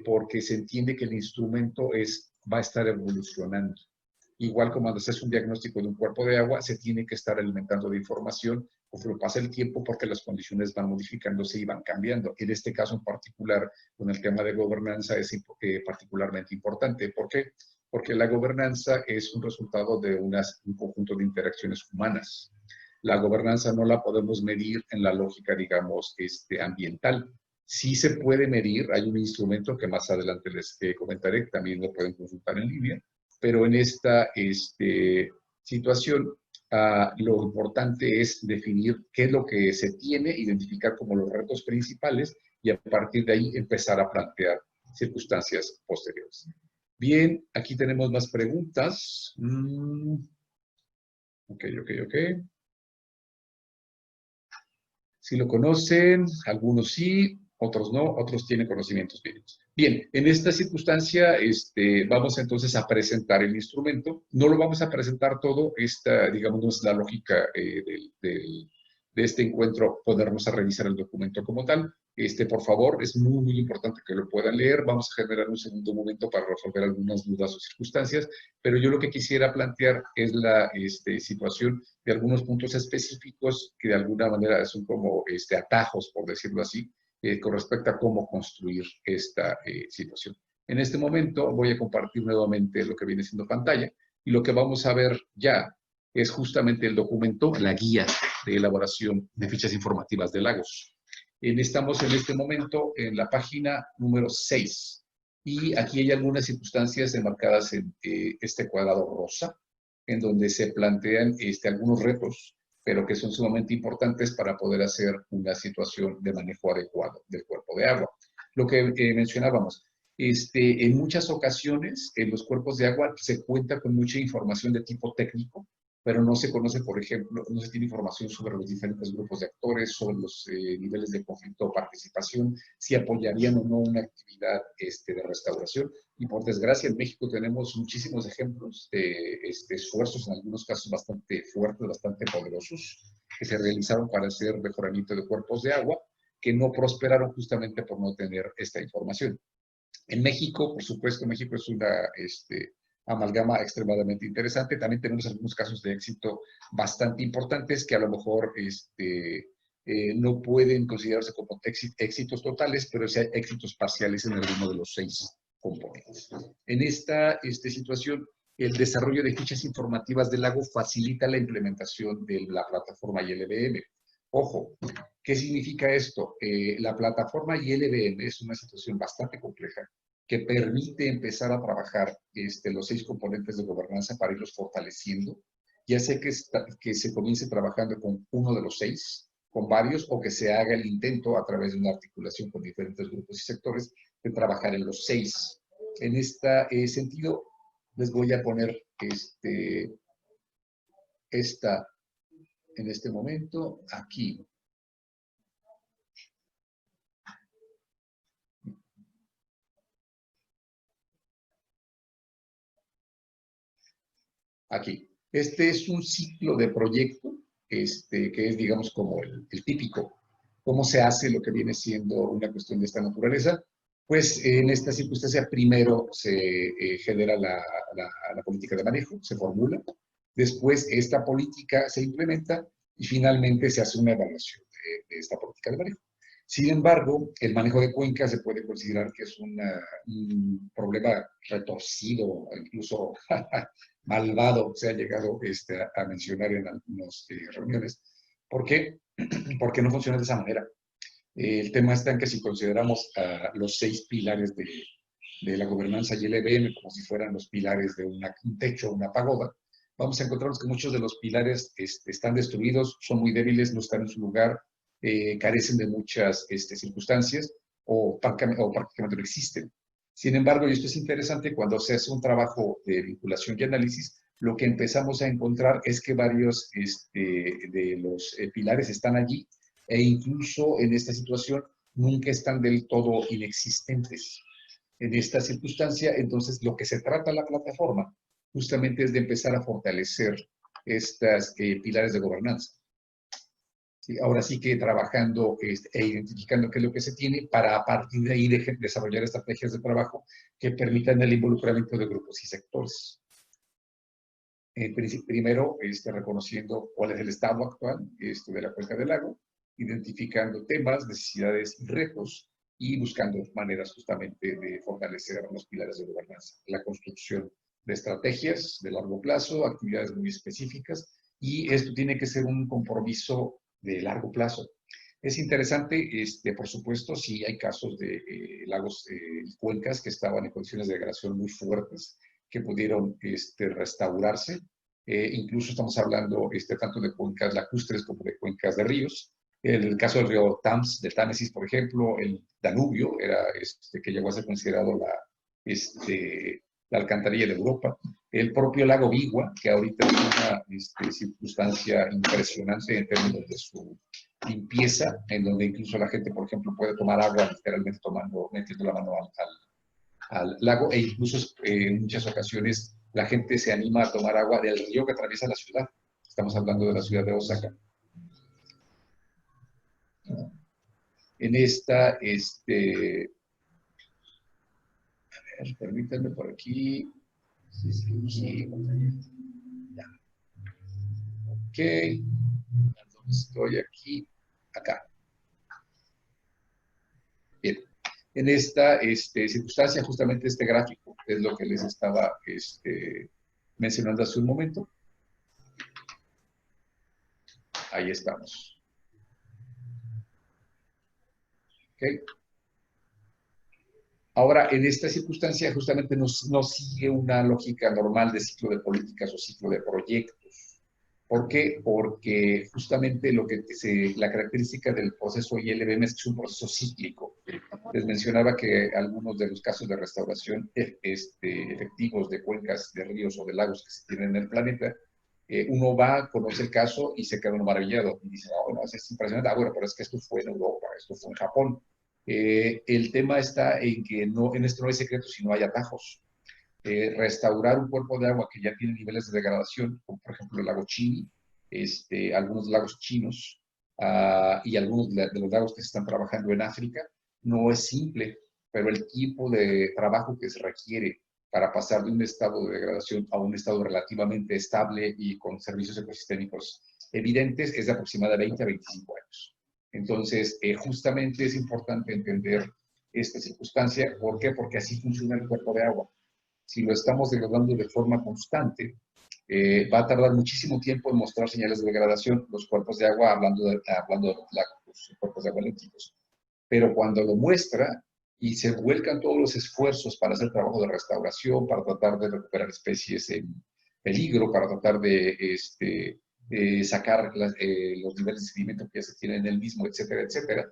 porque se entiende que el instrumento va a estar evolucionando. Igual como cuando se hace un diagnóstico de un cuerpo de agua, se tiene que estar alimentando de información conforme pasa el tiempo porque las condiciones van modificándose y van cambiando. En este caso en particular, con el tema de gobernanza, es particularmente importante. ¿Por qué? Porque la gobernanza es un resultado de un conjunto de interacciones humanas. La gobernanza no la podemos medir en la lógica, digamos, ambiental. Sí se puede medir, hay un instrumento que más adelante les comentaré, también lo pueden consultar en línea, pero en esta situación lo importante es definir qué es lo que se tiene, identificar como los retos principales y a partir de ahí empezar a plantear circunstancias posteriores. Bien, aquí tenemos más preguntas. Ok. Si lo conocen, algunos sí, otros no, otros tienen conocimientos mínimos. Bien, en esta circunstancia vamos entonces a presentar el instrumento. No lo vamos a presentar todo, digamos, no es la lógica de este encuentro, ponernos a revisar el documento como tal. Por favor, es muy, muy importante que lo puedan leer. Vamos a generar un segundo momento para resolver algunas dudas o circunstancias, pero yo lo que quisiera plantear es la situación de algunos puntos específicos que de alguna manera son como atajos, por decirlo así, con respecto a cómo construir esta situación. En este momento voy a compartir nuevamente lo que viene siendo pantalla y lo que vamos a ver ya es justamente el documento, la guía de elaboración de fichas informativas de lagos. Estamos en este momento en la página número 6 y aquí hay algunas circunstancias enmarcadas en este cuadrado rosa, en donde se plantean algunos retos, pero que son sumamente importantes para poder hacer una situación de manejo adecuado del cuerpo de agua. Lo que mencionábamos, en muchas ocasiones en los cuerpos de agua se cuenta con mucha información de tipo técnico, pero no se conoce, por ejemplo, no se tiene información sobre los diferentes grupos de actores, sobre los niveles de conflicto o participación, si apoyarían o no una actividad de restauración. Y por desgracia en México tenemos muchísimos ejemplos de esfuerzos, en algunos casos bastante fuertes, bastante poderosos, que se realizaron para hacer mejoramiento de cuerpos de agua, que no prosperaron justamente por no tener esta información. En México, por supuesto, México es una amalgama extremadamente interesante. También tenemos algunos casos de éxito bastante importantes que a lo mejor no pueden considerarse como éxitos totales, pero sí hay éxitos parciales en alguno de los 6 componentes. En esta situación, el desarrollo de fichas informativas del lago facilita la implementación de la plataforma ILBM. Ojo, ¿qué significa esto? La plataforma ILBM es una situación bastante compleja que permite empezar a trabajar los 6 componentes de gobernanza para irlos fortaleciendo, ya sea que se comience trabajando con uno de los 6, con varios, o que se haga el intento a través de una articulación con diferentes grupos y sectores de trabajar en los 6. En este sentido, les voy a poner en este momento aquí. aquí. Este es un ciclo de proyecto, que es, digamos, como el típico. ¿Cómo se hace lo que viene siendo una cuestión de esta naturaleza? Pues en esta circunstancia primero se genera la política de manejo, se formula, después esta política se implementa y finalmente se hace una evaluación de esta política de manejo. Sin embargo, el manejo de cuencas se puede considerar que es un problema retorcido, incluso malvado, se ha llegado a mencionar en algunas reuniones. ¿Por qué? Porque no funciona de esa manera. El tema está en que si consideramos los 6 pilares de la gobernanza y el EBM como si fueran los pilares de un techo, una pagoda, vamos a encontrarnos que muchos de los pilares están destruidos, son muy débiles, no están en su lugar, carecen de muchas circunstancias o prácticamente no existen. Sin embargo, y esto es interesante, cuando se hace un trabajo de vinculación y análisis, lo que empezamos a encontrar es que varios de los pilares están allí e incluso en esta situación nunca están del todo inexistentes. En esta circunstancia, entonces, lo que se trata la plataforma justamente es de empezar a fortalecer estos pilares de gobernanza. ¿Sí? Ahora sí que trabajando e identificando qué es lo que se tiene para a partir de ahí desarrollar estrategias de trabajo que permitan el involucramiento de grupos y sectores. Primero, reconociendo cuál es el estado actual de la cuenca del lago, identificando temas, necesidades y retos y buscando maneras justamente de fortalecer los pilares de gobernanza. La construcción de estrategias de largo plazo, actividades muy específicas, y esto tiene que ser un compromiso de largo plazo. Es interesante, por supuesto, si hay casos de lagos y cuencas que estaban en condiciones de degradación muy fuertes, que pudieron restaurarse. Incluso estamos hablando tanto de cuencas lacustres como de cuencas de ríos. El caso del río del Támesis, por ejemplo, el Danubio, era que llegó a ser considerado la alcantarilla de Europa. El propio lago Bigua, que ahorita es una circunstancia impresionante en términos de su limpieza, en donde incluso la gente, por ejemplo, puede tomar agua literalmente metiendo la mano al lago, e incluso en muchas ocasiones la gente se anima a tomar agua del río que atraviesa la ciudad. Estamos hablando de la ciudad de Osaka. En esta, a ver, permítanme por aquí. Sí. Ya. Ok. ¿Dónde estoy? Aquí. Acá. Bien. En esta circunstancia, justamente este gráfico es lo que les estaba mencionando hace un momento. Ahí estamos. Okay. Ahora, en esta circunstancia, justamente no sigue una lógica normal de ciclo de políticas o ciclo de proyectos. ¿Por qué? Porque justamente la característica del proceso ILBM es que es un proceso cíclico. Les mencionaba que algunos de los casos de restauración efectivos de cuencas, de ríos o de lagos que se tienen en el planeta, uno va, conoce el caso y se queda uno maravillado. Y dice, no, es impresionante. Bueno, pero es que esto fue en Europa, esto fue en Japón. El tema está en que en esto no hay secreto, sino hay atajos. Restaurar un cuerpo de agua que ya tiene niveles de degradación, como por ejemplo el lago Chini, algunos lagos chinos y algunos de los lagos que se están trabajando en África, no es simple, pero el tipo de trabajo que se requiere para pasar de un estado de degradación a un estado relativamente estable y con servicios ecosistémicos evidentes es de aproximadamente 20 a 25 años. Entonces, justamente es importante entender esta circunstancia. ¿Por qué? Porque así funciona el cuerpo de agua. Si lo estamos degradando de forma constante, va a tardar muchísimo tiempo en mostrar señales de degradación los cuerpos de agua, hablando de los cuerpos de agua eléctricos. Pero cuando lo muestra y se vuelcan todos los esfuerzos para hacer trabajo de restauración, para tratar de recuperar especies en peligro, para tratar de sacar los niveles de sedimento que ya se tienen en el mismo, etcétera, etcétera,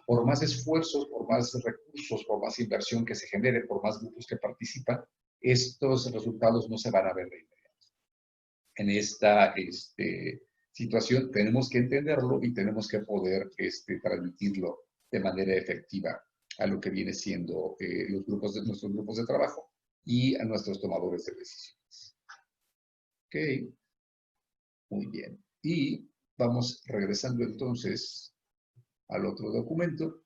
por más esfuerzos, por más recursos, por más inversión que se genere, por más grupos que participan, estos resultados no se van a ver de inmediato. En esta situación tenemos que entenderlo y tenemos que poder transmitirlo de manera efectiva a lo que viene siendo nuestros grupos de trabajo y a nuestros tomadores de decisiones. Ok, muy bien. Y vamos regresando entonces al otro documento.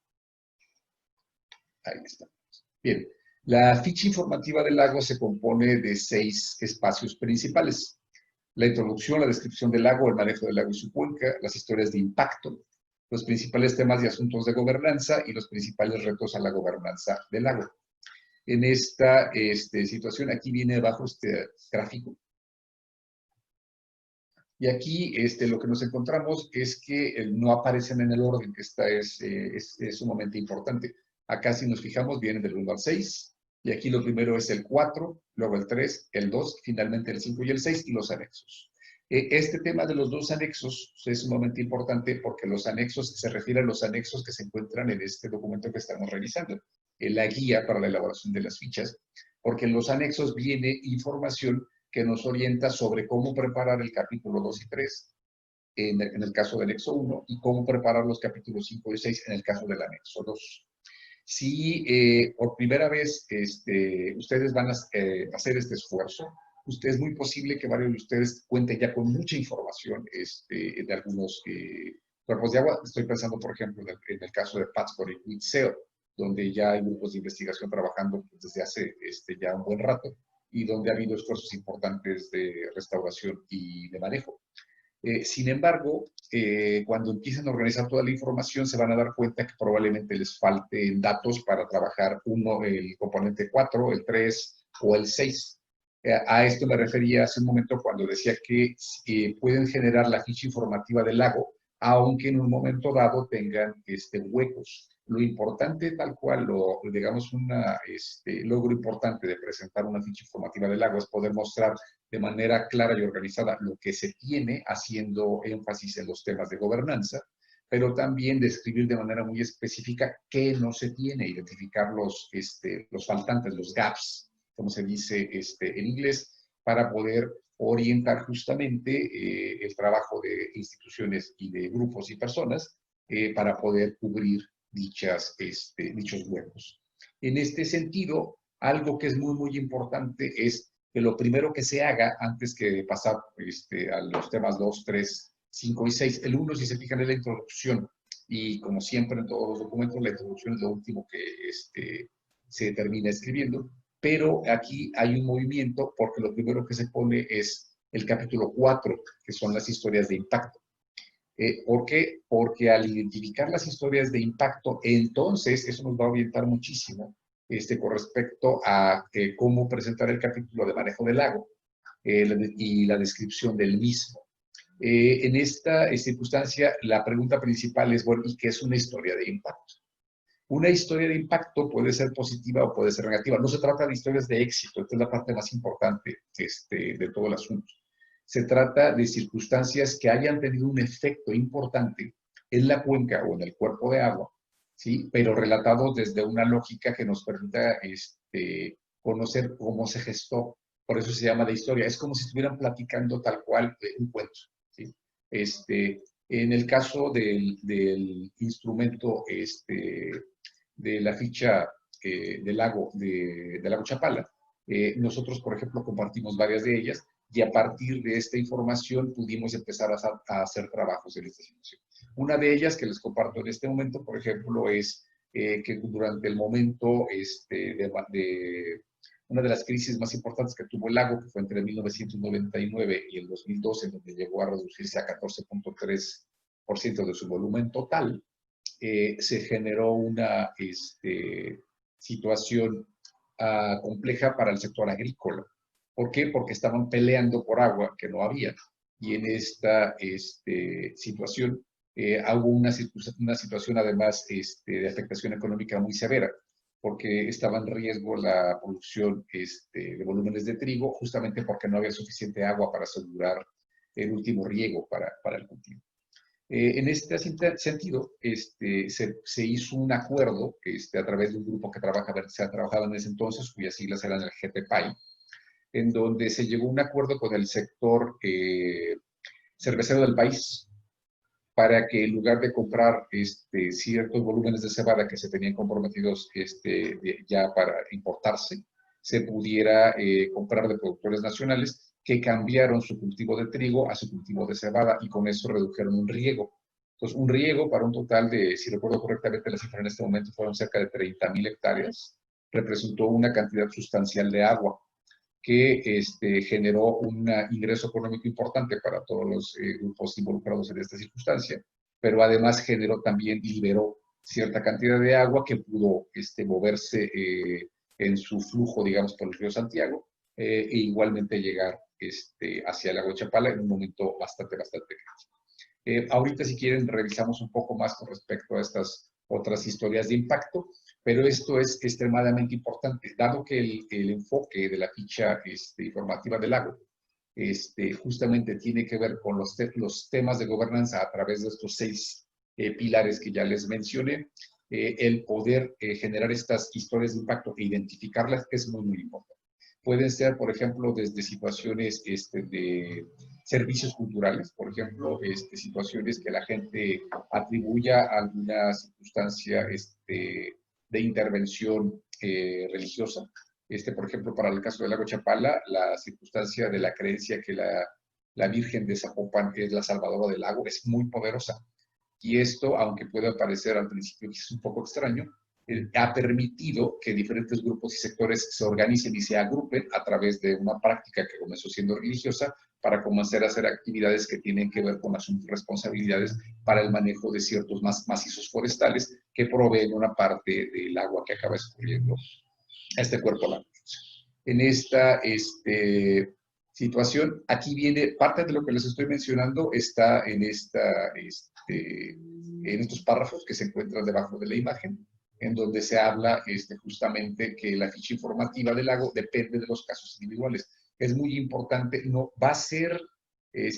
Ahí está. Bien, la ficha informativa del lago se compone de 6 espacios principales. La introducción, la descripción del lago, el manejo del lago y su cuenca, las historias de impacto, los principales temas y asuntos de gobernanza y los principales retos a la gobernanza del lago. En esta situación, aquí viene abajo este gráfico. Y aquí lo que nos encontramos es que no aparecen en el orden, que esta es sumamente importante. Acá si nos fijamos vienen del 1 al 6, y aquí lo primero es el 4, luego el 3, el 2, finalmente el 5 y el 6 y los anexos. Este tema de los 2 anexos es sumamente importante porque los anexos se refieren a los anexos que se encuentran en este documento que estamos revisando, en la guía para la elaboración de las fichas, porque en los anexos viene información que nos orienta sobre cómo preparar el capítulo 2 y 3 en el caso del anexo 1 y cómo preparar los capítulos 5 y 6 en el caso del anexo 2. Si por primera vez ustedes van a hacer este esfuerzo, es muy posible que varios de ustedes cuenten ya con mucha información de algunos cuerpos de agua. Estoy pensando, por ejemplo, en el caso de Pátzcuaro y Huitzeo, donde ya hay grupos de investigación trabajando desde hace ya un buen rato y donde ha habido esfuerzos importantes de restauración y de manejo. Sin embargo, cuando empiecen a organizar toda la información, se van a dar cuenta que probablemente les falten datos para trabajar el componente 4, el 3 o el 6. A esto me refería hace un momento cuando decía que pueden generar la ficha informativa del lago, aunque en un momento dado tengan huecos. Lo importante, tal cual, digamos, un logro importante de presentar una ficha informativa del lago es poder mostrar de manera clara y organizada lo que se tiene, haciendo énfasis en los temas de gobernanza, pero también describir de manera muy específica qué no se tiene, identificar los faltantes, los gaps, como se dice en inglés, para poder orientar justamente el trabajo de instituciones y de grupos y personas para poder cubrir dichos huecos. En este sentido, algo que es muy, muy importante es que lo primero que se haga antes que pasar a los temas 2, 3, 5 y 6, el 1, si se fijan, es la introducción. Y como siempre en todos los documentos, la introducción es lo último que se termina escribiendo. Pero aquí hay un movimiento porque lo primero que se pone es el capítulo 4, que son las historias de impacto. ¿Por qué? Porque al identificar las historias de impacto, entonces eso nos va a orientar muchísimo con respecto a cómo presentar el capítulo de manejo del lago y la descripción del mismo. En esta circunstancia, la pregunta principal es, bueno, ¿y qué es una historia de impacto? Una historia de impacto puede ser positiva o puede ser negativa. No se trata de historias de éxito, esta es la parte más importante de todo el asunto. Se trata de circunstancias que hayan tenido un efecto importante en la cuenca o en el cuerpo de agua, ¿sí? Pero relatados desde una lógica que nos permita conocer cómo se gestó. Por eso se llama de historia. Es como si estuvieran platicando tal cual un cuento, ¿sí? En el caso del instrumento de la ficha del lago Chapala, nosotros, por ejemplo, compartimos varias de ellas y a partir de esta información pudimos empezar a hacer trabajos en esta situación. Una de ellas que les comparto en este momento, por ejemplo, es que durante el momento una de las crisis más importantes que tuvo el lago, que fue entre 1999 y el 2012, en donde llegó a reducirse a 14.3% de su volumen total, se generó una situación compleja para el sector agrícola. ¿Por qué? Porque estaban peleando por agua que no había. Y en esta situación hubo una situación además de afectación económica muy severa, porque estaba en riesgo la producción de volúmenes de trigo, justamente porque no había suficiente agua para asegurar el último riego para el cultivo. En este sentido, se hizo un acuerdo a través de un grupo que se trabajaba en ese entonces, cuyas siglas eran el GTPAI, en donde se llegó a un acuerdo con el sector cervecero del país para que en lugar de comprar ciertos volúmenes de cebada que se tenían comprometidos ya para importarse, se pudiera comprar de productores nacionales que cambiaron su cultivo de trigo a su cultivo de cebada y con eso redujeron un riego. Entonces, un riego para un total de, si recuerdo correctamente, la cifra en este momento fueron cerca de 30,000 hectáreas, representó una cantidad sustancial de agua que generó un ingreso económico importante para todos los grupos involucrados en esta circunstancia, pero además generó también, liberó cierta cantidad de agua que pudo moverse en su flujo, digamos, por el río Santiago, e igualmente llegar hacia el lago de Chapala en un momento bastante grande. Ahorita, si quieren, revisamos un poco más con respecto a estas otras historias de impacto, pero esto es extremadamente importante, dado que el enfoque de la ficha informativa del lago justamente tiene que ver con los temas de gobernanza a través de estos 6 pilares que ya les mencioné. El poder generar estas historias de impacto e identificarlas es muy importante. Pueden ser, por ejemplo, desde situaciones de servicios culturales, por ejemplo, situaciones que la gente atribuya a alguna circunstancia de intervención religiosa. Por ejemplo, para el caso del lago Chapala, la circunstancia de la creencia que la Virgen de Zapopan es la salvadora del lago es muy poderosa. Y esto, aunque pueda parecer al principio que es un poco extraño, ha permitido que diferentes grupos y sectores se organicen y se agrupen a través de una práctica que comenzó siendo religiosa para comenzar a hacer actividades que tienen que ver con asuntos responsabilidades para el manejo de ciertos macizos forestales que proveen una parte del agua que acaba escurriendo a este cuerpo lago. En esta situación, aquí viene parte de lo que les estoy mencionando, está en estos párrafos que se encuentran debajo de la imagen, en donde se habla justamente que la ficha informativa del lago depende de los casos individuales. Es muy importante, no va a ser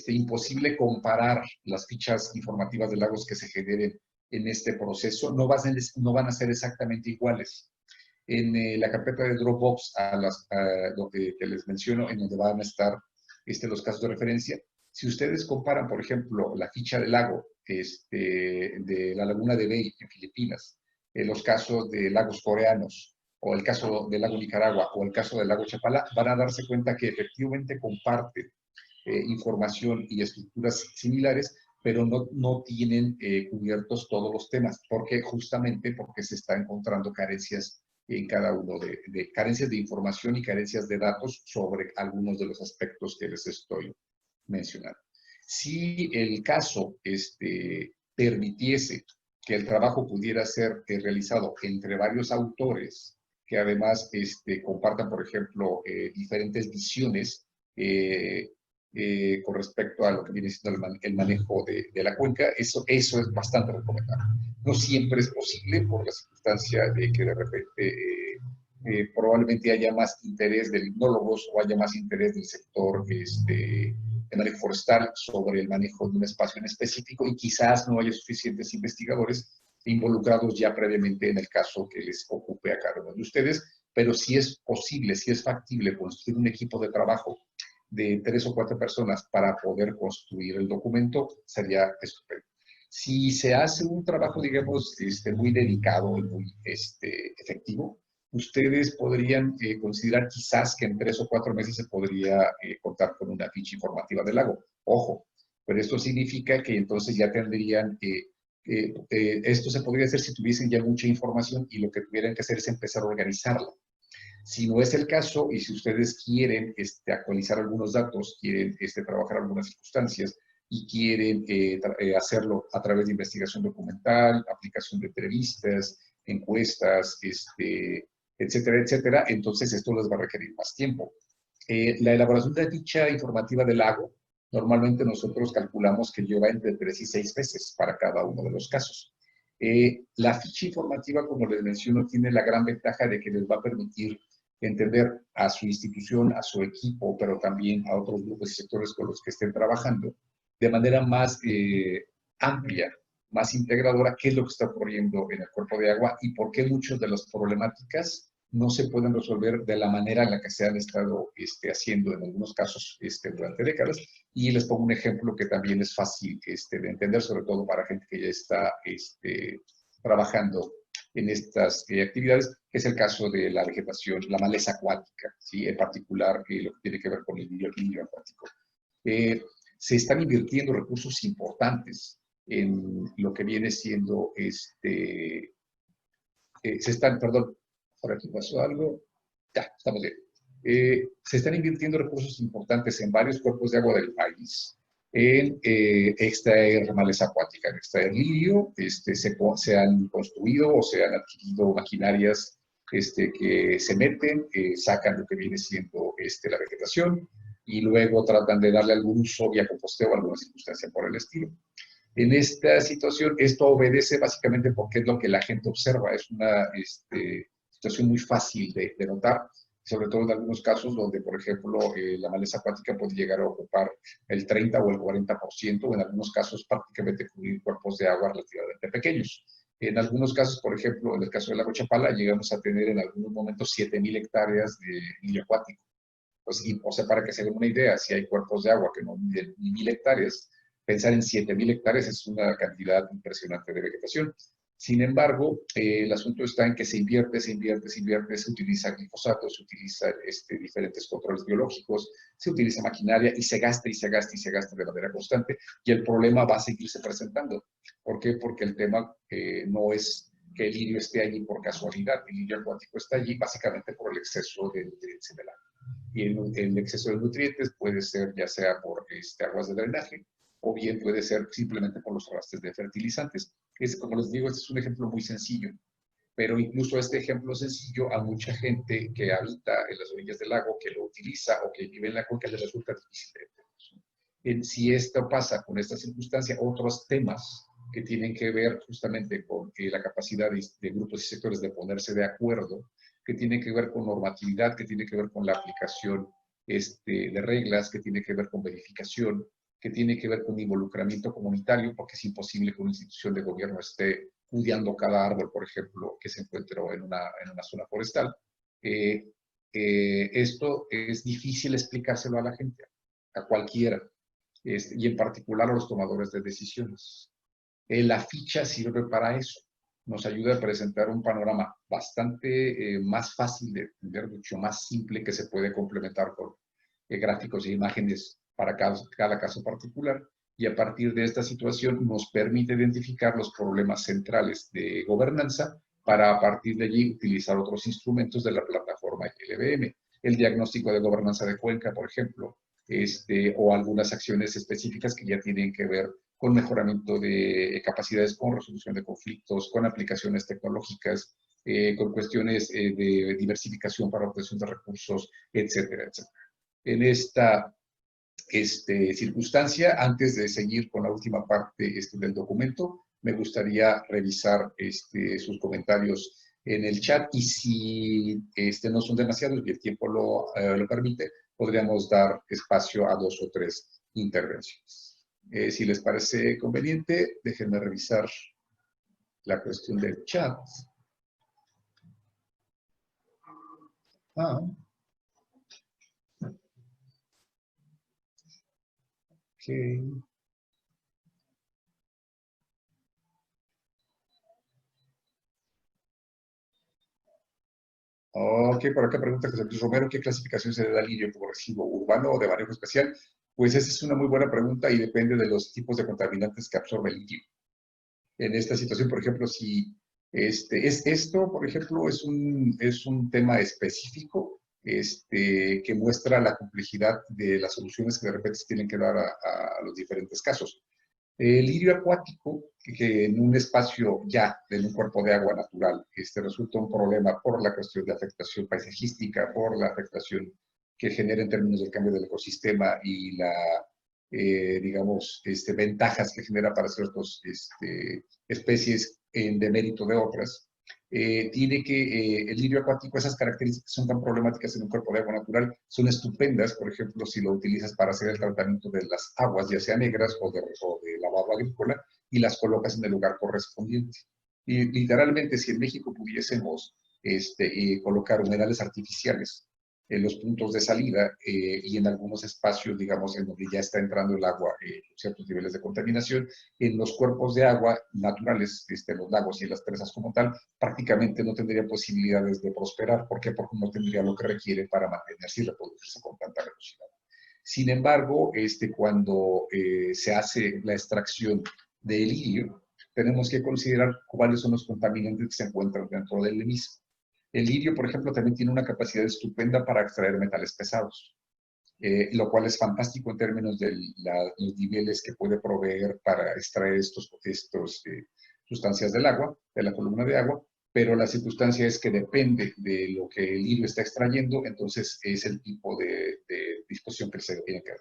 imposible comparar las fichas informativas de lagos que se generen en este proceso, no van a ser exactamente iguales. En la carpeta de Dropbox, lo que les menciono, en donde van a estar los casos de referencia, si ustedes comparan, por ejemplo, la ficha del lago de la laguna de Bay en Filipinas, los casos de lagos coreanos, o el caso del lago Nicaragua, o el caso del lago Chapala, van a darse cuenta que efectivamente comparten información y estructuras similares, pero no tienen cubiertos todos los temas, justamente porque se está encontrando carencias en cada uno de carencias de información y carencias de datos sobre algunos de los aspectos que les estoy mencionando. Si el caso permitiese que el trabajo pudiera ser realizado entre varios autores que además compartan, por ejemplo, diferentes visiones con respecto a lo que viene siendo el manejo de la cuenca, eso es bastante recomendable. No siempre es posible por la circunstancia de que de repente probablemente haya más interés de limnólogos o haya más interés del sector de manejo forestal sobre el manejo de un espacio en específico y quizás no haya suficientes investigadores involucrados ya previamente en el caso que les ocupe a cada uno de ustedes, pero si es posible, si es factible construir un equipo de trabajo de 3 o 4 personas para poder construir el documento, sería estupendo. Si se hace un trabajo, digamos, muy dedicado y muy efectivo, ustedes podrían considerar quizás que en 3 o 4 meses se podría contar con una ficha informativa del lago. Ojo, pero esto significa que entonces ya tendrían esto se podría hacer si tuviesen ya mucha información y lo que tuvieran que hacer es empezar a organizarla. Si no es el caso y si ustedes quieren actualizar algunos datos, quieren trabajar algunas circunstancias y quieren hacerlo a través de investigación documental, aplicación de entrevistas, encuestas, etcétera, etcétera, entonces esto les va a requerir más tiempo. La elaboración de ficha informativa del lago, normalmente nosotros calculamos que lleva entre 3 y 6 meses para cada uno de los casos. La ficha informativa, como les menciono, tiene la gran ventaja de que les va a permitir entender a su institución, a su equipo, pero también a otros grupos y sectores con los que estén trabajando de manera más amplia, más integradora, qué es lo que está ocurriendo en el cuerpo de agua y por qué muchas de las problemáticas no se pueden resolver de la manera en la que se han estado haciendo en algunos casos durante décadas. Y les pongo un ejemplo que también es fácil de entender, sobre todo para gente que ya está trabajando en estas actividades, que es el caso de la vegetación, la maleza acuática, ¿sí? En particular lo que tiene que ver con el lirio acuático. Se están invirtiendo recursos importantes en lo que viene siendo perdón, por aquí pasó algo, ya, estamos bien. Se están invirtiendo recursos importantes en varios cuerpos de agua del país en extraer maleza acuática, en extraer lirio. Se han construido o se han adquirido maquinarias que se meten, sacan lo que viene siendo la vegetación y luego tratan de darle algún uso vía composteo o alguna circunstancia por el estilo. En esta situación, esto obedece básicamente porque es lo que la gente observa, es una situación muy fácil de notar, sobre todo en algunos casos donde, por ejemplo, la maleza acuática puede llegar a ocupar el 30 o el 40%, o en algunos casos prácticamente cubrir cuerpos de agua relativamente pequeños. En algunos casos, por ejemplo, en el caso del lago Chapala, llegamos a tener en algunos momentos 7,000 hectáreas de lirio acuático. Pues, o sea, para que se den una idea, si hay cuerpos de agua que no miden ni 1,000 hectáreas, pensar en 7,000 hectáreas es una cantidad impresionante de vegetación. Sin embargo, el asunto está en que se invierte, se utiliza glifosato, se utilizan diferentes controles biológicos, se utiliza maquinaria y se gasta de manera constante, y el problema va a seguirse presentando. ¿Por qué? Porque el tema no es que el lirio esté allí por casualidad, el lirio acuático está allí básicamente por el exceso de nutrientes del agua. Y el exceso de nutrientes puede ser ya sea por aguas de drenaje, o bien puede ser simplemente por los arrastres de fertilizantes. Como les digo, este es un ejemplo muy sencillo, pero incluso este ejemplo sencillo a mucha gente que habita en las orillas del lago, que lo utiliza o que vive en la cuenca, les resulta difícil de entender. Si esto pasa con esta circunstancia, otros temas que tienen que ver justamente con la capacidad de grupos y sectores de ponerse de acuerdo, que tiene que ver con normatividad, que tiene que ver con la aplicación de reglas, que tiene que ver con verificación, que tiene que ver con involucramiento comunitario, porque es imposible que una institución de gobierno esté cuidando cada árbol, por ejemplo, que se encuentre en una zona forestal. Esto es difícil explicárselo a la gente, a cualquiera, y en particular a los tomadores de decisiones. La ficha sirve para eso. Nos ayuda a presentar un panorama bastante más fácil de entender, mucho más simple, que se puede complementar con gráficos e imágenes para cada caso particular, y a partir de esta situación nos permite identificar los problemas centrales de gobernanza para a partir de allí utilizar otros instrumentos de la plataforma LBM. El diagnóstico de gobernanza de cuenca, por ejemplo, o algunas acciones específicas que ya tienen que ver con mejoramiento de capacidades, con resolución de conflictos, con aplicaciones tecnológicas, con cuestiones de diversificación para obtención de recursos, etcétera, etcétera. En esta circunstancia, antes de seguir con la última parte del documento, me gustaría revisar sus comentarios en el chat, y si no son demasiados y el tiempo lo permite, podríamos dar espacio a 2 o 3 intervenciones. Si les parece conveniente, déjenme revisar la cuestión del chat. Okay. Ok, por acá pregunta José Luis Romero, ¿qué clasificación se le da al lirio como residuo urbano o de manejo especial? Pues esa es una muy buena pregunta y depende de los tipos de contaminantes que absorbe el lirio. En esta situación, por ejemplo, si esto, por ejemplo, es un tema específico que muestra la complejidad de las soluciones que de repente se tienen que dar a los diferentes casos. El lirio acuático, que en un espacio ya de un cuerpo de agua natural, resulta un problema por la cuestión de afectación paisajística, por la afectación que genera en términos del cambio del ecosistema y digamos, ventajas que genera para ciertas especies en demérito de otras. El lirio acuático, esas características son tan problemáticas en un cuerpo de agua natural, son estupendas, por ejemplo, si lo utilizas para hacer el tratamiento de las aguas, ya sea negras o de lavado agrícola, y las colocas en el lugar correspondiente. Y literalmente, si en México pudiésemos colocar humedales artificiales los puntos de salida y en algunos espacios, digamos, en donde ya está entrando el agua, ciertos niveles de contaminación, en los cuerpos de agua naturales, los lagos y las presas como tal, prácticamente no tendría posibilidades de prosperar. ¿Por qué? Porque no tendría lo que requiere para mantenerse y reproducirse con tanta velocidad. Sin embargo, cuando se hace la extracción del iridio, tenemos que considerar cuáles son los contaminantes que se encuentran dentro del mismo. El iridio, por ejemplo, también tiene una capacidad estupenda para extraer metales pesados, lo cual es fantástico en términos de los niveles que puede proveer para extraer estos sustancias del agua, de la columna de agua, pero la circunstancia es que depende de lo que el iridio está extrayendo, entonces es el tipo de disposición que se tiene que dar.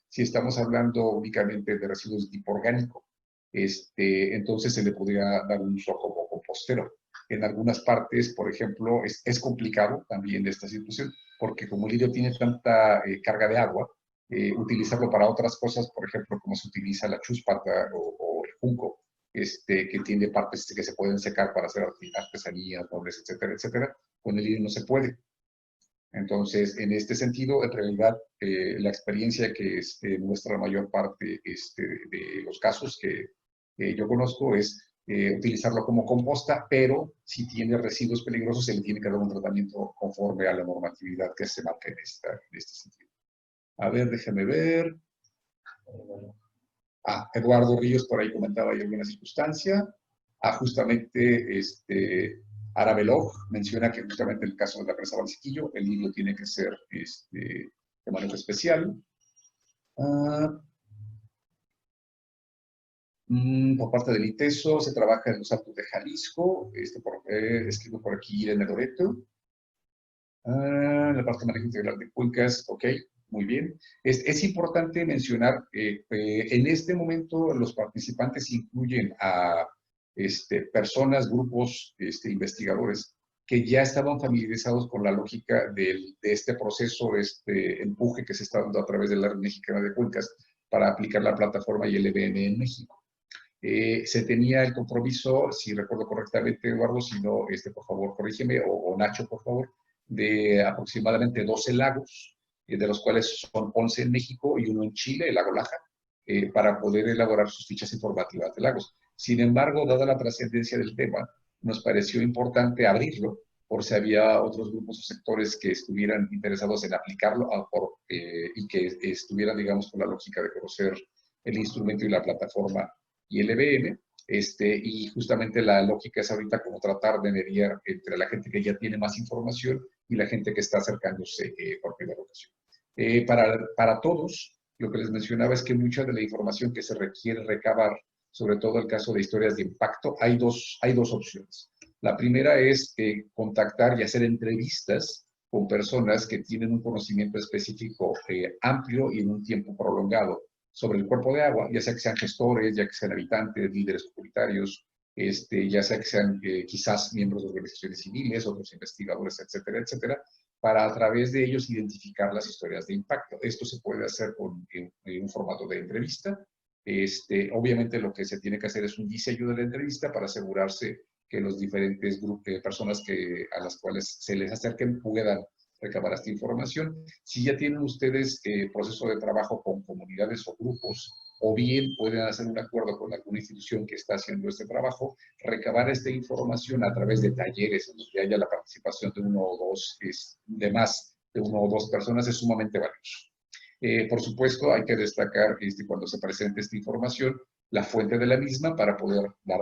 Si estamos hablando únicamente de residuos de tipo orgánico, entonces se le podría dar un uso como compostero. En algunas partes, por ejemplo, es complicado también esta situación, porque como el iridio tiene tanta carga de agua, utilizarlo para otras cosas, por ejemplo, como se utiliza la chúspata o el junco, que tiene partes que se pueden secar para hacer artesanías, muebles, etcétera, etcétera, con el iridio no se puede. Entonces, en este sentido, en realidad, la experiencia que muestra la mayor parte de los casos que yo conozco es utilizarlo como composta, pero si tiene residuos peligrosos, se le tiene que dar un tratamiento conforme a la normatividad que se marca en este sentido. A ver, déjame ver. Eduardo Ríos por ahí comentaba ahí alguna circunstancia. Justamente Arabelog menciona que justamente en el caso de la presa Valsequillo, el hilo tiene que ser de manejo especial. Por parte del ITESO se trabaja en los Altos de Jalisco, escribo por aquí Irene Loreto. La parte de manejo integral de cuencas, ok, muy bien. Es importante mencionar, en este momento los participantes incluyen a personas, grupos, investigadores que ya estaban familiarizados con la lógica de este proceso, empuje que se está dando a través de la Red Mexicana de Cuencas para aplicar la plataforma ILBM en México. Se tenía el compromiso, si recuerdo correctamente, Eduardo, si no, por favor, corrígeme, o Nacho, por favor, de aproximadamente 12 lagos, de los cuales son 11 en México y uno en Chile, el lago Laja, para poder elaborar sus fichas informativas de lagos. Sin embargo, dada la trascendencia del tema, nos pareció importante abrirlo por si había otros grupos o sectores que estuvieran interesados en aplicarlo y que estuvieran, digamos, con la lógica de conocer el instrumento y la plataforma y el EBM, y justamente la lógica es ahorita como tratar de mediar entre la gente que ya tiene más información y la gente que está acercándose por primera ocasión. Para todos, lo que les mencionaba es que mucha de la información que se requiere recabar, sobre todo el caso de historias de impacto, hay dos opciones. La primera es contactar y hacer entrevistas con personas que tienen un conocimiento específico amplio y en un tiempo prolongado sobre el cuerpo de agua, ya sea que sean gestores, ya que sean habitantes, líderes comunitarios, ya sea que sean quizás miembros de organizaciones civiles, otros investigadores, etcétera, etcétera, para a través de ellos identificar las historias de impacto. Esto se puede hacer en un formato de entrevista. Obviamente lo que se tiene que hacer es un diseño de la entrevista para asegurarse que los diferentes grupos de personas a las cuales se les acerquen puedan recabar esta información. Si ya tienen ustedes proceso de trabajo con comunidades o grupos, o bien pueden hacer un acuerdo con alguna institución que está haciendo este trabajo, recabar esta información a través de talleres en los que haya la participación de uno o dos, de más de uno o dos personas, es sumamente valioso. Por supuesto, hay que destacar cuando se presente esta información, la fuente de la misma para poder dar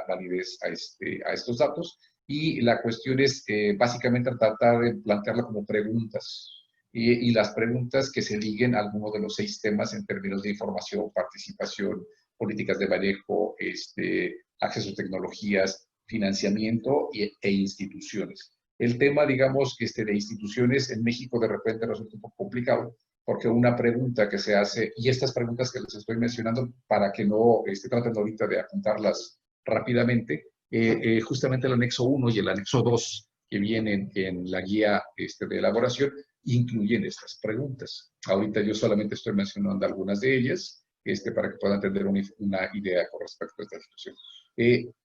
validez a estos datos. Y la cuestión es básicamente tratar de plantearla como preguntas. Y las preguntas que se liguen a alguno de los 6 temas en términos de información, participación, políticas de manejo, acceso a tecnologías, financiamiento e instituciones. El tema, digamos, de instituciones en México de repente resulta un poco complicado, porque una pregunta que se hace, y estas preguntas que les estoy mencionando para que no traten ahorita de apuntarlas rápidamente, justamente el anexo 1 y el anexo 2 que vienen en la guía de elaboración incluyen estas preguntas. Ahorita yo solamente estoy mencionando algunas de ellas para que puedan tener una idea con respecto a esta situación.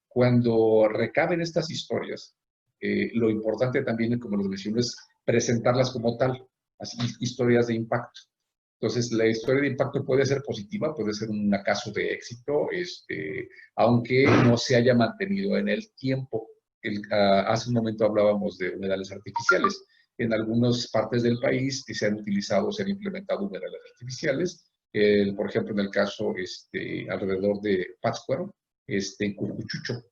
Cuando recaben estas historias, lo importante también, como les menciono, es presentarlas como tal, así, historias de impacto. Entonces, la historia de impacto puede ser positiva, puede ser un caso de éxito, aunque no se haya mantenido en el tiempo. Hace un momento hablábamos de humedales artificiales. En algunas partes del país se han utilizado, se han implementado humedales artificiales. Por ejemplo, en el caso alrededor de Pátzcuaro, en Curcuchucho.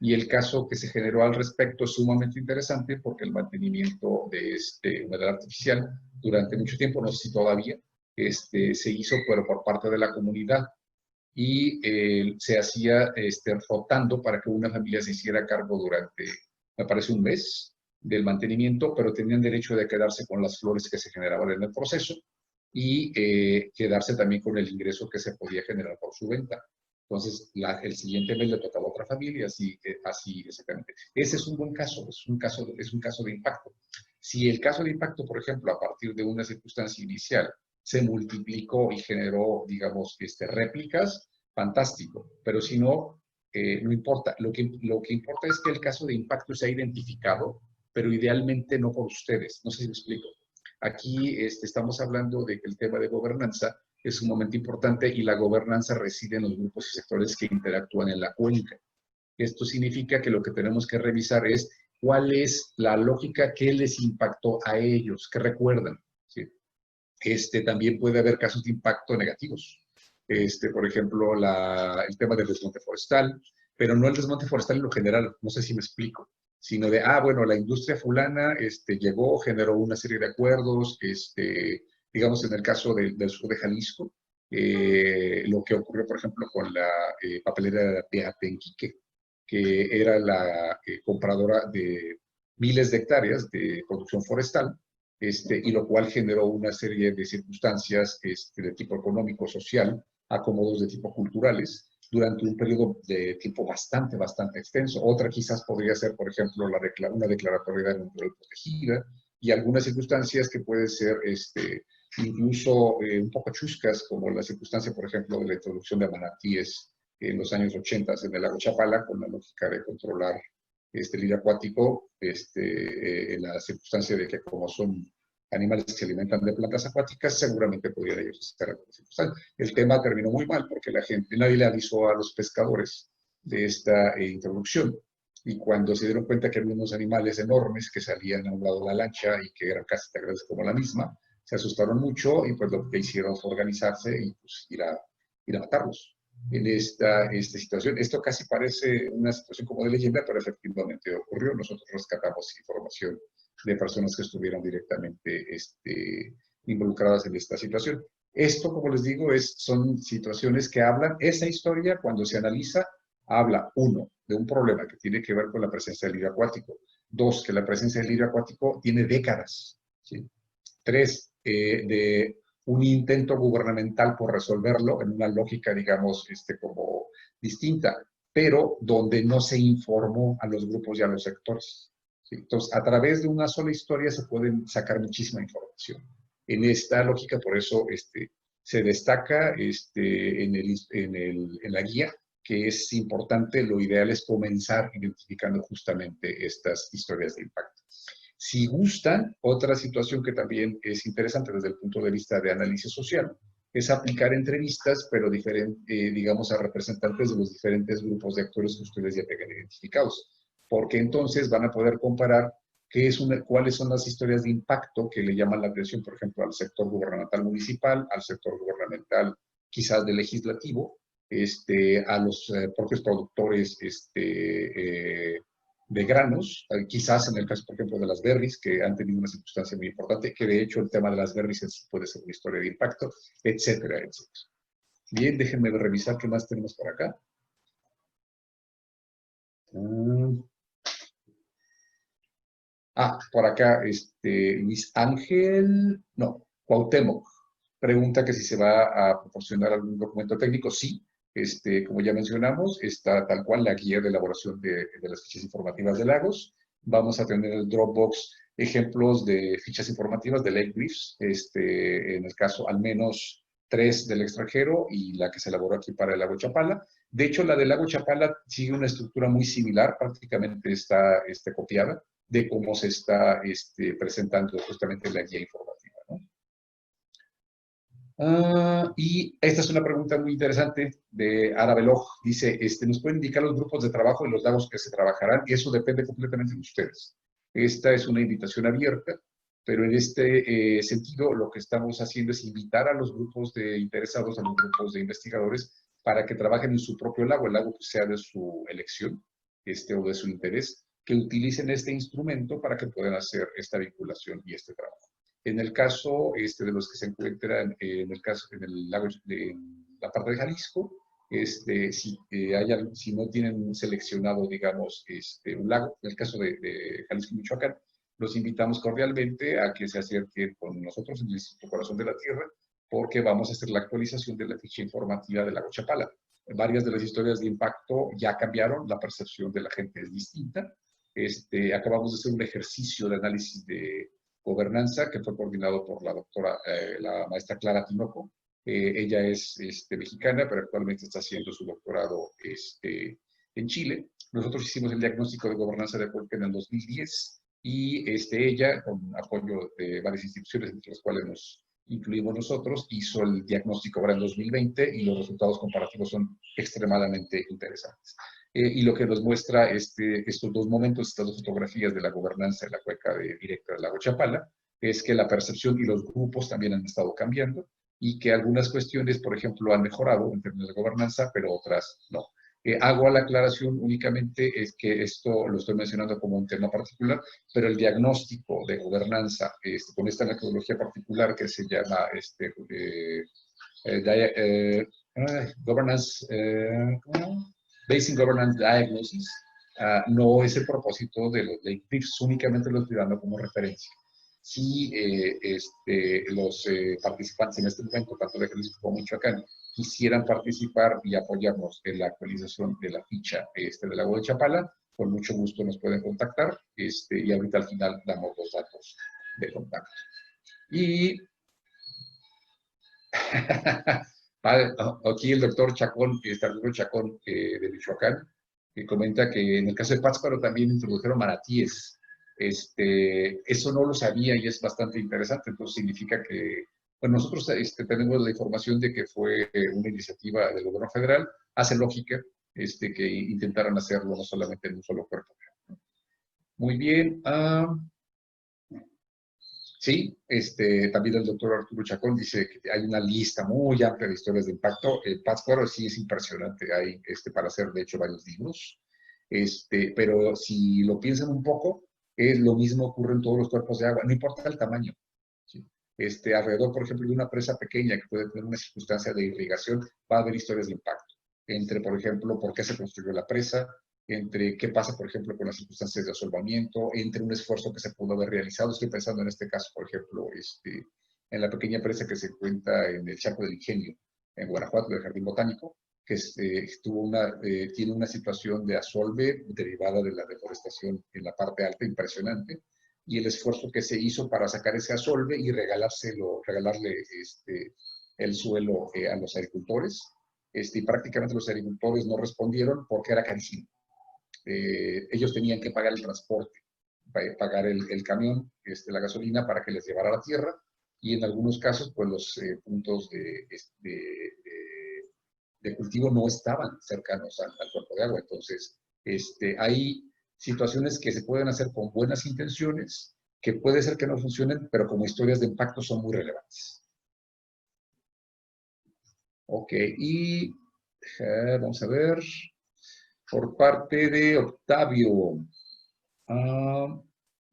Y el caso que se generó al respecto es sumamente interesante porque el mantenimiento de este humedal artificial durante mucho tiempo, no sé si todavía, se hizo, pero por parte de la comunidad. Y se hacía rotando para que una familia se hiciera cargo durante, me parece, un mes del mantenimiento, pero tenían derecho de quedarse con las flores que se generaban en el proceso y quedarse también con el ingreso que se podía generar por su venta. Entonces, el siguiente mes le tocaba a otra familia, así exactamente. Ese es un buen caso, es un caso de impacto. Si el caso de impacto, por ejemplo, a partir de una circunstancia inicial, se multiplicó y generó, digamos, réplicas, fantástico. Pero si no, no importa. Lo que importa es que el caso de impacto se ha identificado, pero idealmente no por ustedes. No sé si me explico. Aquí estamos hablando de que el tema de gobernanza es un momento importante y la gobernanza reside en los grupos y sectores que interactúan en la cuenca. Esto significa que lo que tenemos que revisar es cuál es la lógica que les impactó a ellos, que recuerdan. ¿Sí? También puede haber casos de impacto negativos. Por ejemplo, el tema del desmonte forestal, pero no el desmonte forestal en lo general, no sé si me explico, sino de, bueno, la industria fulana llegó, generó una serie de acuerdos, digamos en el caso del sur de Jalisco, lo que ocurrió, por ejemplo, con la papelera de Atenquique, que era la compradora de miles de hectáreas de producción forestal, y lo cual generó una serie de circunstancias de tipo económico, social, acomodos de tipo culturales, durante un periodo de tiempo bastante extenso. Otra quizás podría ser, por ejemplo, una declaratoria de natural protegida y algunas circunstancias que pueden ser incluso un poco chuscas, como la circunstancia, por ejemplo, de la introducción de manatíes en los años 80 en el lago Chapala, con la lógica de controlar el lirio acuático, en la circunstancia de que como son animales que se alimentan de plantas acuáticas, seguramente podrían ellos estar en alguna circunstancia. El tema terminó muy mal porque nadie le avisó a los pescadores de esta introducción. Y cuando se dieron cuenta que había unos animales enormes que salían a un lado de la lancha y que eran casi tan grandes como la misma, se asustaron mucho y pues lo que hicieron fue organizarse y pues ir a matarlos en esta situación. Esto casi parece una situación como de leyenda, pero efectivamente ocurrió. Nosotros rescatamos información de personas que estuvieron directamente involucradas en esta situación. Esto, como les digo, son situaciones que hablan, esa historia cuando se analiza, habla, uno, de un problema que tiene que ver con la presencia del lirio acuático. Dos, que la presencia del lirio acuático tiene décadas. ¿Sí? Tres, de un intento gubernamental por resolverlo en una lógica, digamos, como distinta, pero donde no se informó a los grupos y a los sectores. ¿Sí? Entonces, a través de una sola historia se pueden sacar muchísima información. En esta lógica, por eso se destaca en la guía que es importante, lo ideal es comenzar identificando justamente estas historias de impacto. Si gustan, otra situación que también es interesante desde el punto de vista de análisis social es aplicar entrevistas, pero digamos, a representantes de los diferentes grupos de actores que ustedes ya tengan identificados, porque entonces van a poder comparar cuáles son las historias de impacto que le llaman la atención, por ejemplo, al sector gubernamental municipal, al sector gubernamental quizás del legislativo, a los propios productores de granos, quizás en el caso, por ejemplo, de las berries, que han tenido una circunstancia muy importante, que de hecho el tema de las berries puede ser una historia de impacto, etcétera, etcétera. Bien, déjenme revisar qué más tenemos por acá. Por acá, Luis Ángel, no, Cuauhtémoc, pregunta que si se va a proporcionar algún documento técnico. Sí, como ya mencionamos, está tal cual la guía de elaboración de las fichas informativas de lagos. Vamos a tener en el Dropbox ejemplos de fichas informativas de Lake Briefs, en el caso al menos 3 del extranjero y la que se elaboró aquí para el lago Chapala. De hecho, la del lago Chapala sigue una estructura muy similar, prácticamente está copiada. de cómo se está presentando justamente la guía informativa, ¿no? Y esta es una pregunta muy interesante de Ara Beloj. Dice, ¿nos pueden indicar los grupos de trabajo y los lagos que se trabajarán? Y eso depende completamente de ustedes. Esta es una invitación abierta, pero en este sentido lo que estamos haciendo es invitar a los grupos de interesados, a los grupos de investigadores, para que trabajen en su propio lago, el lago que sea de su elección o de su interés, que utilicen este instrumento para que puedan hacer esta vinculación y este trabajo. En el caso de los que se encuentran en el lago de la parte de Jalisco, si no tienen seleccionado, digamos, un lago, en el caso de Jalisco y Michoacán, los invitamos cordialmente a que se acerquen con nosotros en el Instituto Corazón de la Tierra, porque vamos a hacer la actualización de la ficha informativa del lago Chapala. Varias de las historias de impacto ya cambiaron, la percepción de la gente es distinta. Acabamos de hacer un ejercicio de análisis de gobernanza que fue coordinado por la doctora, la maestra Clara Tinoco. Ella es mexicana, pero actualmente está haciendo su doctorado en Chile. Nosotros hicimos el diagnóstico de gobernanza de Cuenca en el 2010 y ella, con apoyo de varias instituciones, entre las cuales nos incluimos nosotros, hizo el diagnóstico ahora en 2020 y los resultados comparativos son extremadamente interesantes. Y lo que nos muestra estos dos momentos, estas dos fotografías de la gobernanza de la cuenca directa del lago Chapala, es que la percepción y los grupos también han estado cambiando y que algunas cuestiones, por ejemplo, han mejorado en términos de gobernanza, pero otras no. Hago la aclaración únicamente es que esto lo estoy mencionando como un tema particular, pero el diagnóstico de gobernanza con esta metodología particular que se llama Governance, Basic Governance Diagnosis, no es el propósito de los leitmotivs, únicamente lo estoy dando como referencia. Si los participantes en este momento, tanto de Jalisco como Michoacán, quisieran participar y apoyarnos en la actualización de la ficha del lago de Chapala, con mucho gusto nos pueden contactar y ahorita al final damos los datos de contacto. Y aquí el doctor Chacón, Arturo Chacón de Michoacán, que comenta que en el caso de Pátzcuaro también introdujeron manatíes. Eso no lo sabía y es bastante interesante, entonces significa que, bueno, nosotros tenemos la información de que fue una iniciativa del gobierno federal, hace lógica que intentaran hacerlo no solamente en un solo cuerpo. Muy bien. Sí, también el doctor Arturo Chacón dice que hay una lista muy amplia de historias de impacto. Pátzcuaro sí es impresionante, hay para hacer de hecho varios libros, pero si lo piensan un poco, lo mismo ocurre en todos los cuerpos de agua, no importa el tamaño. ¿Sí? Alrededor, por ejemplo, de una presa pequeña que puede tener una circunstancia de irrigación, va a haber historias de impacto. Entre, por ejemplo, por qué se construyó la presa, entre qué pasa, por ejemplo, con las circunstancias de asolvamiento, entre un esfuerzo que se pudo haber realizado. Estoy pensando en este caso, por ejemplo, en la pequeña presa que se encuentra en el Charco del Ingenio, en Guanajuato, del Jardín Botánico, que tiene una situación de asolve derivada de la deforestación en la parte alta impresionante, y el esfuerzo que se hizo para sacar ese asolve y regalarle el suelo a los agricultores, y prácticamente los agricultores no respondieron porque era carísimo. Ellos tenían que pagar el transporte, pagar el camión, la gasolina para que les llevara a la tierra, y en algunos casos, pues los puntos de cultivo no estaban cercanos al cuerpo de agua. Entonces, hay situaciones que se pueden hacer con buenas intenciones, que puede ser que no funcionen, pero como historias de impacto son muy relevantes. Ok, y vamos a ver, por parte de Octavio,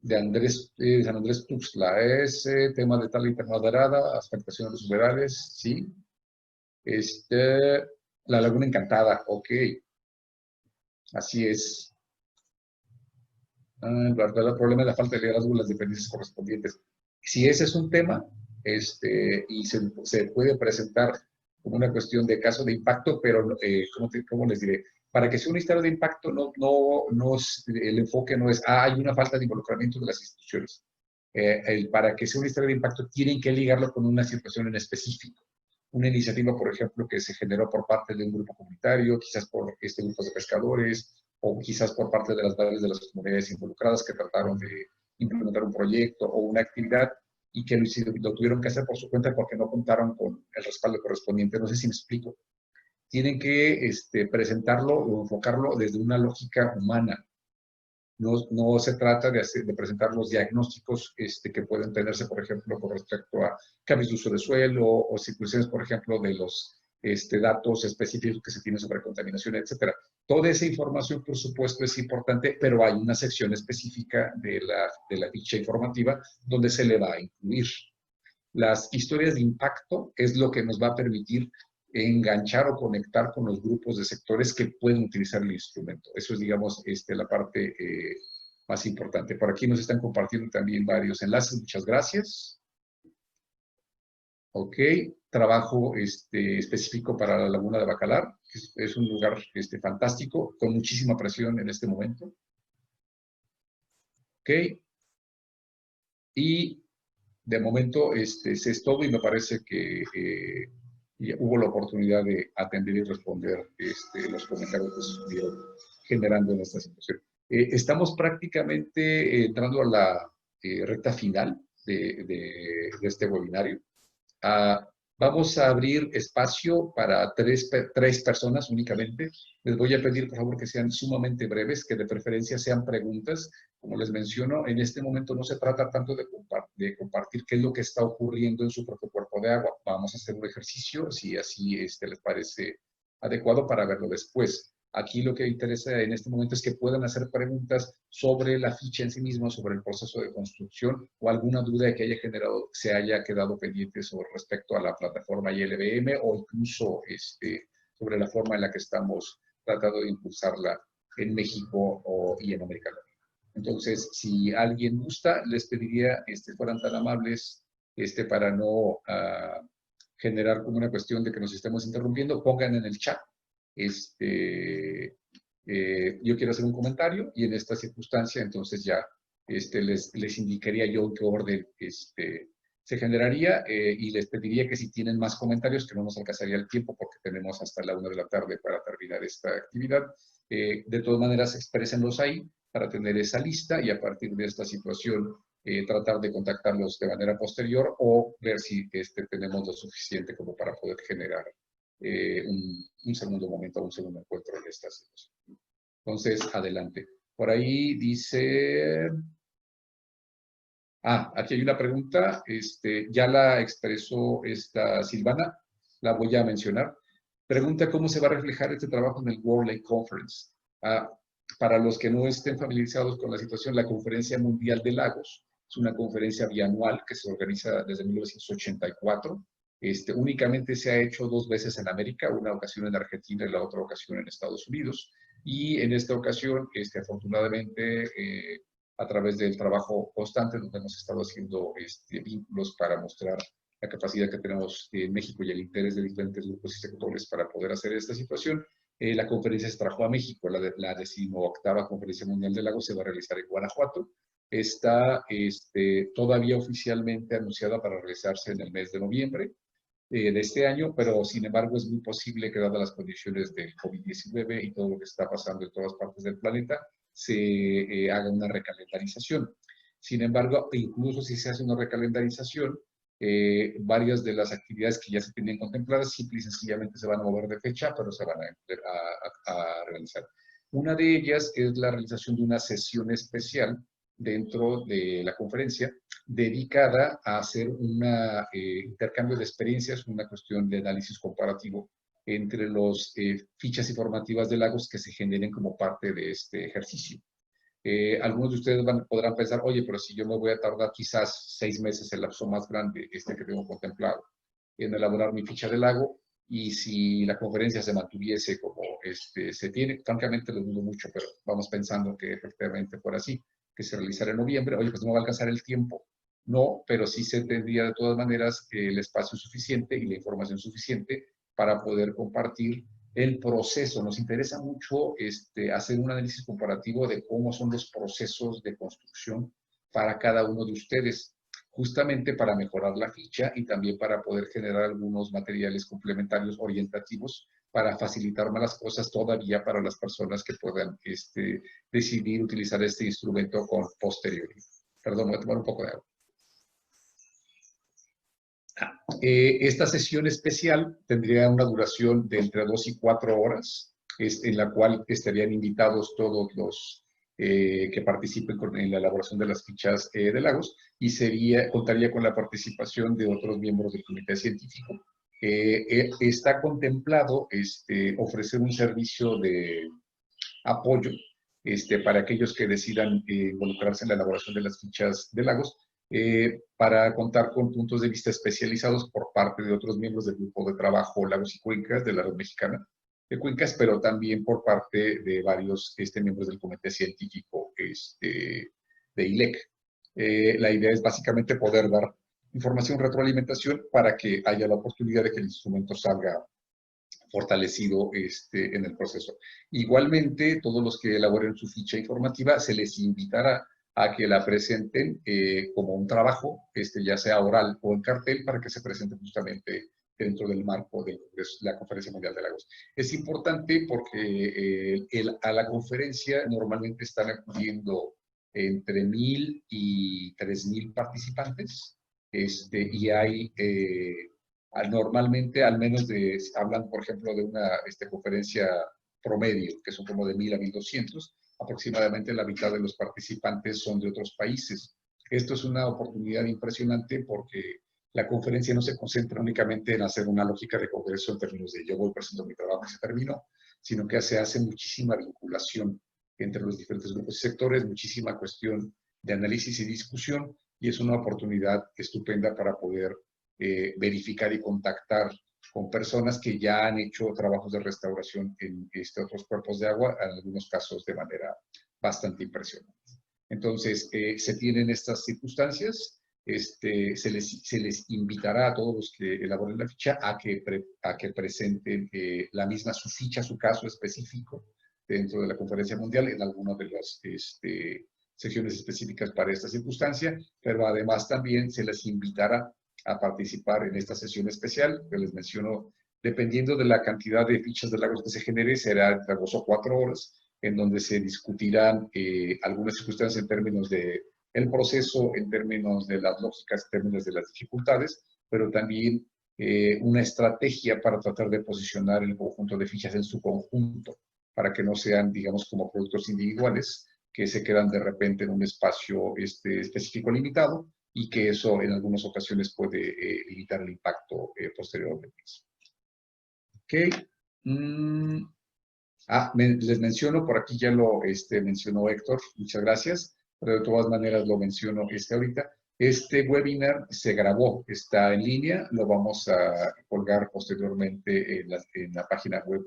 de San Andrés Tuxtla, es tema de tala intermoderada, afectación de los humedales, sí. La Laguna Encantada, ok. Así es. El problema es la falta de liderazgo de las dependencias correspondientes. Si ese es un tema, y se puede presentar como una cuestión de caso de impacto, pero, ¿cómo les diré? Para que sea una historia de impacto, el enfoque no es, hay una falta de involucramiento de las instituciones. Para que sea una historia de impacto, tienen que ligarlo con una situación en específico. Una iniciativa, por ejemplo, que se generó por parte de un grupo comunitario, quizás por grupos de pescadores, o quizás por parte de las varias de las comunidades involucradas que trataron de implementar un proyecto o una actividad y que lo tuvieron que hacer por su cuenta porque no contaron con el respaldo correspondiente. No sé si me explico. Tienen que presentarlo o enfocarlo desde una lógica humana. No se trata de presentar los diagnósticos que pueden tenerse, por ejemplo, con respecto a cambios de uso de suelo o situaciones, por ejemplo, de los datos específicos que se tienen sobre contaminación, etcétera. Toda esa información, por supuesto, es importante, pero hay una sección específica de la ficha informativa donde se le va a incluir. Las historias de impacto es lo que nos va a permitir enganchar o conectar con los grupos de sectores que pueden utilizar el instrumento. Eso es, digamos, la parte más importante. Por aquí nos están compartiendo también varios enlaces. Muchas gracias. Ok. Trabajo específico para la Laguna de Bacalar. Es un lugar fantástico, con muchísima presión en este momento. Ok. Y de momento ese es todo y me parece que hubo la oportunidad de atender y responder los comentarios que se estuvieron generando en esta situación. Estamos prácticamente entrando a la recta final de este webinario. Vamos a abrir espacio para tres personas únicamente. Les voy a pedir, por favor, que sean sumamente breves, que de preferencia sean preguntas. Como les menciono, en este momento no se trata tanto de compartir qué es lo que está ocurriendo en su propio cuerpo de agua. Vamos a hacer un ejercicio, si así les parece adecuado, para verlo después. Aquí lo que interesa en este momento es que puedan hacer preguntas sobre la ficha en sí misma, sobre el proceso de construcción o alguna duda que haya generado, se haya quedado pendiente sobre respecto a la plataforma ILBM o incluso sobre la forma en la que estamos tratando de impulsarla en México y en América Latina. Entonces, si alguien gusta, les pediría fueran tan amables para no generar como una cuestión de que nos estemos interrumpiendo, pongan en el chat. Yo quiero hacer un comentario y en esta circunstancia entonces ya les indicaría yo en qué orden se generaría y les pediría que si tienen más comentarios, que no nos alcanzaría el tiempo porque tenemos hasta la 1 de la tarde para terminar esta actividad, de todas maneras exprésenlos ahí para tener esa lista y a partir de esta situación tratar de contactarlos de manera posterior o ver si tenemos lo suficiente como para poder generar un segundo momento, un segundo encuentro en esta situación. Entonces, adelante. Por ahí dice... aquí hay una pregunta, ya la expresó esta Silvana, la voy a mencionar. Pregunta cómo se va a reflejar este trabajo en el World Lake Conference. Para los que no estén familiarizados con la situación, la Conferencia Mundial de Lagos es una conferencia bianual que se organiza desde 1984. Únicamente se ha hecho 2 veces en América, una ocasión en Argentina y la otra ocasión en Estados Unidos. Y en esta ocasión, afortunadamente, a través del trabajo constante, donde hemos estado haciendo vínculos para mostrar la capacidad que tenemos en México y el interés de diferentes grupos y sectores para poder hacer esta situación, la conferencia se trajo a México. La 18ª Conferencia Mundial del Lago se va a realizar en Guanajuato. Está todavía oficialmente anunciada para realizarse en el mes de noviembre de este año, pero sin embargo es muy posible que dadas las condiciones del COVID-19 y todo lo que está pasando en todas partes del planeta, se haga una recalendarización. Sin embargo, incluso si se hace una recalendarización, varias de las actividades que ya se tenían contempladas simple y sencillamente se van a mover de fecha, pero se van a realizar. Una de ellas es la realización de una sesión especial dentro de la conferencia dedicada a hacer un intercambio de experiencias, una cuestión de análisis comparativo entre las fichas informativas de lagos que se generen como parte de este ejercicio. Algunos de ustedes podrán pensar, oye, pero si yo me voy a tardar quizás 6 meses, el lapso más grande que tengo contemplado, en elaborar mi ficha de lago, y si la conferencia se mantuviese como se tiene, francamente lo dudo mucho, pero vamos pensando que efectivamente fuera así, que se realizara en noviembre, oye, pues no va a alcanzar el tiempo. No, pero sí se tendría de todas maneras el espacio suficiente y la información suficiente para poder compartir el proceso. Nos interesa mucho hacer un análisis comparativo de cómo son los procesos de construcción para cada uno de ustedes, justamente para mejorar la ficha y también para poder generar algunos materiales complementarios orientativos para facilitar más las cosas todavía para las personas que puedan decidir utilizar este instrumento con posterioridad. Perdón, voy a tomar un poco de agua. Esta sesión especial tendría una duración de entre 2 y 4 horas, en la cual estarían invitados todos los que participen en la elaboración de las fichas de Lagos, y contaría con la participación de otros miembros del comité científico. Está contemplado ofrecer un servicio de apoyo para aquellos que decidan involucrarse en la elaboración de las fichas de Lagos, para contar con puntos de vista especializados por parte de otros miembros del grupo de trabajo Lagos y Cuencas de la Red Mexicana de Cuencas, pero también por parte de varios miembros del comité científico de ILEC. La idea es básicamente poder dar información, retroalimentación, para que haya la oportunidad de que el instrumento salga fortalecido en el proceso. Igualmente, todos los que elaboren su ficha informativa se les invitará a que la presenten como un trabajo, ya sea oral o en cartel, para que se presente justamente dentro del marco de la Conferencia Mundial de Lagos. Es importante porque a la conferencia normalmente están acudiendo entre 1,000 y 3,000 participantes, y hay normalmente al menos hablan, por ejemplo, de una conferencia promedio, que son como de 1,000 a 1,200, aproximadamente la mitad de los participantes son de otros países. Esto es una oportunidad impresionante porque la conferencia no se concentra únicamente en hacer una lógica de congreso en términos de yo voy, presento mi trabajo y se terminó, sino que se hace muchísima vinculación entre los diferentes grupos y sectores, muchísima cuestión de análisis y discusión, y es una oportunidad estupenda para poder verificar y contactar con personas que ya han hecho trabajos de restauración en otros cuerpos de agua, en algunos casos de manera bastante impresionante. Entonces, se tienen estas circunstancias, se les invitará a todos los que elaboren la ficha a que presenten la misma, su ficha, su caso específico dentro de la conferencia mundial en alguna de las secciones específicas para esta circunstancia, pero además también se les invitará a participar en esta sesión especial que les menciono. Dependiendo de la cantidad de fichas de Lagos que se genere, será entre 2 o 4 horas, en donde se discutirán algunas circunstancias en términos de el proceso, en términos de las lógicas, en términos de las dificultades, pero también una estrategia para tratar de posicionar el conjunto de fichas en su conjunto, para que no sean, digamos, como productos individuales que se quedan de repente en un espacio específico limitado, y que eso en algunas ocasiones puede limitar el impacto posteriormente. Ok. Les menciono, por aquí ya lo mencionó Héctor, muchas gracias, pero de todas maneras lo menciono ahorita. Este webinar se grabó, está en línea, lo vamos a colgar posteriormente en la página web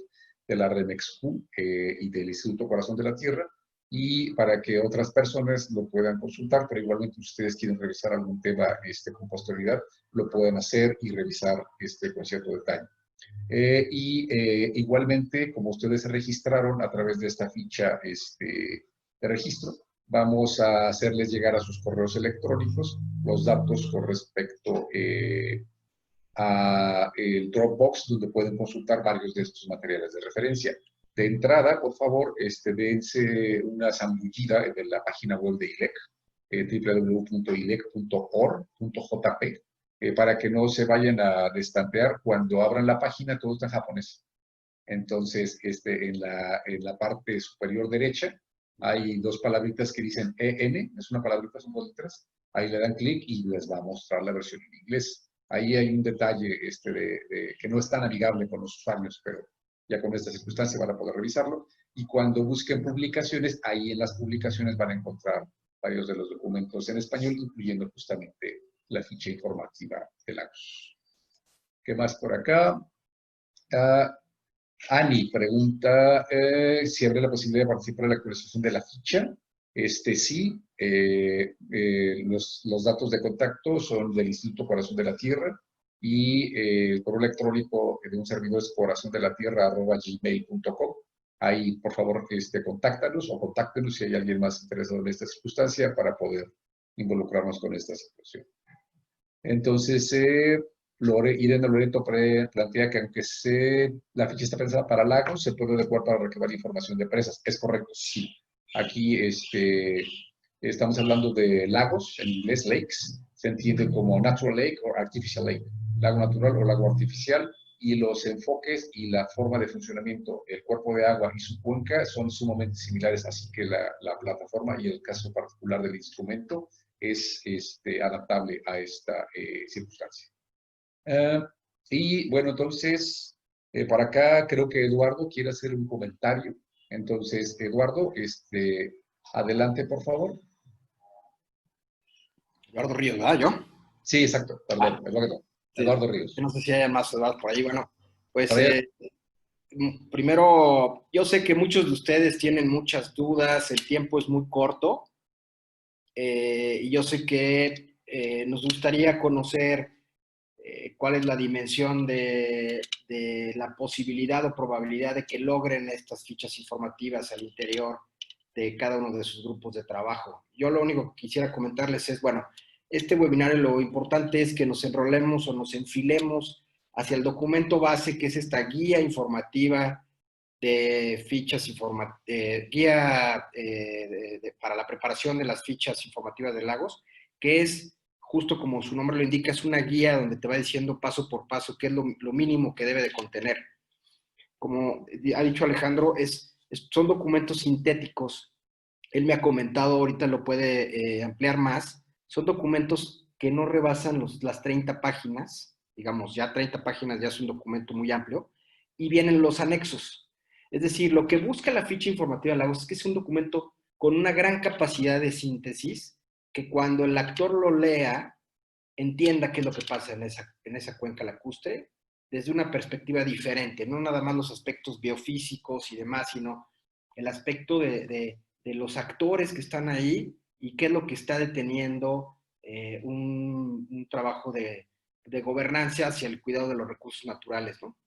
de la REMEXQ y del Instituto Corazón de la Tierra, y para que otras personas lo puedan consultar, pero igualmente si ustedes quieren revisar algún tema con posterioridad, lo pueden hacer y revisar con cierto detalle. Igualmente, como ustedes se registraron a través de esta ficha de registro, vamos a hacerles llegar a sus correos electrónicos los datos con respecto a el Dropbox, donde pueden consultar varios de estos materiales de referencia. De entrada, por favor, dense una zambullida en la página web de ILEC, www.ilec.org.jp, para que no se vayan a destantear. Cuando abran la página, todo está en japonés. Entonces, en la parte superior derecha, hay dos palabritas que dicen EN, es una palabrita, son dos letras. Ahí le dan clic y les va a mostrar la versión en inglés. Ahí hay un detalle que no es tan amigable con los usuarios, pero ya con esta circunstancia van a poder revisarlo. Y cuando busquen publicaciones, ahí en las publicaciones van a encontrar varios de los documentos en español, incluyendo justamente la ficha informativa de Lagos. ¿Qué más por acá? Ani pregunta si habrá la posibilidad de participar en la actualización de la ficha. Sí, los datos de contacto son del Instituto Corazón de la Tierra, y el correo electrónico de un servidor es corazondelatierra@gmail.com. Ahí, por favor, contáctanos o contáctenos si hay alguien más interesado en esta circunstancia para poder involucrarnos con esta situación. Entonces, Irene Loreto plantea que aunque la ficha está pensada para lagos, se puede adecuar para recabar información de presas. Es correcto, sí. Aquí estamos hablando de lagos, en inglés lakes, se entiende como natural lake o artificial lake, lago natural o lago artificial, y los enfoques y la forma de funcionamiento, el cuerpo de agua y su cuenca son sumamente similares, así que la plataforma y el caso particular del instrumento es adaptable a esta circunstancia. Y bueno, entonces, por acá creo que Eduardo quiere hacer un comentario. Entonces, Eduardo, adelante, por favor.
Eduardo Ríos, ¿verdad? ¿Yo?
Sí, exacto, perdón, Eduardo Ríos.
No sé si hay más Eduardo por ahí. Bueno, pues
Por ahí.
primero, yo sé que muchos de ustedes tienen muchas dudas, el tiempo es muy corto, y yo sé que nos gustaría conocer cuál es la dimensión de la posibilidad o probabilidad de que logren estas fichas informativas al interior de cada uno de sus grupos de trabajo. Yo lo único que quisiera comentarles es, bueno, este webinario lo importante es que nos enrolemos o nos enfilemos hacia el documento base, que es esta guía informativa de fichas para la preparación de las fichas informativas de Lagos, que es, justo como su nombre lo indica, es una guía donde te va diciendo paso por paso qué es lo mínimo que debe de contener. Como ha dicho Alejandro, son documentos sintéticos. Él me ha comentado, ahorita lo puede ampliar más, son documentos que no rebasan las 30 páginas, digamos, ya 30 páginas ya es un documento muy amplio, y vienen los anexos. Es decir, lo que busca la ficha informativa de Lagos es que es un documento con una gran capacidad de síntesis, que cuando el actor lo lea, entienda qué es lo que pasa en esa cuenca lacustre, desde una perspectiva diferente, no nada más los aspectos biofísicos y demás, sino el aspecto de los actores que están ahí y qué es lo que está deteniendo un trabajo de gobernanza hacia el cuidado de los recursos naturales, ¿no?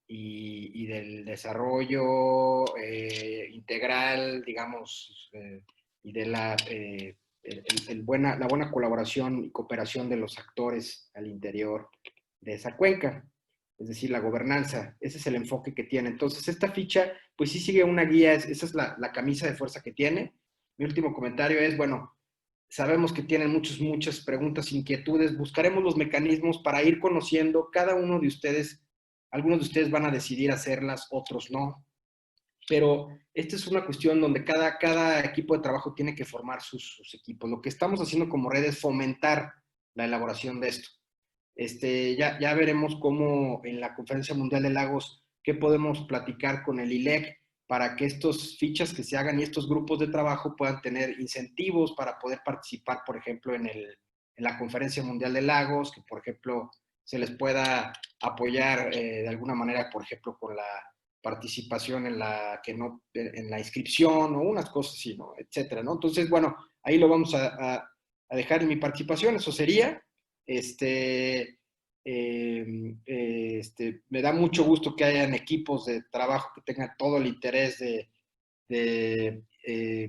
Y del desarrollo integral, digamos, y de la buena colaboración y cooperación de los actores al interior de esa cuenca, es decir, la gobernanza. Ese es el enfoque que tiene. Entonces, esta ficha, pues sí sigue una guía, esa es la camisa de fuerza que tiene. Mi último comentario es, bueno, sabemos que tienen muchas preguntas, inquietudes, buscaremos los mecanismos para ir conociendo cada uno de ustedes. Algunos de ustedes van a decidir hacerlas, otros no. Pero esta es una cuestión donde cada equipo de trabajo tiene que formar sus equipos. Lo que estamos haciendo como red es fomentar la elaboración de esto. Ya veremos cómo en la Conferencia Mundial de Lagos, qué podemos platicar con el ILEC para que estos fichas que se hagan y estos grupos de trabajo puedan tener incentivos para poder participar, por ejemplo, en la Conferencia Mundial de Lagos, que, por ejemplo, se les pueda apoyar de alguna manera, por ejemplo, con la participación en la inscripción o unas cosas así, ¿no? Etcétera, ¿no? Entonces, bueno, ahí lo vamos a dejar en mi participación, eso sería. Me da mucho gusto que hayan equipos de trabajo que tengan todo el interés de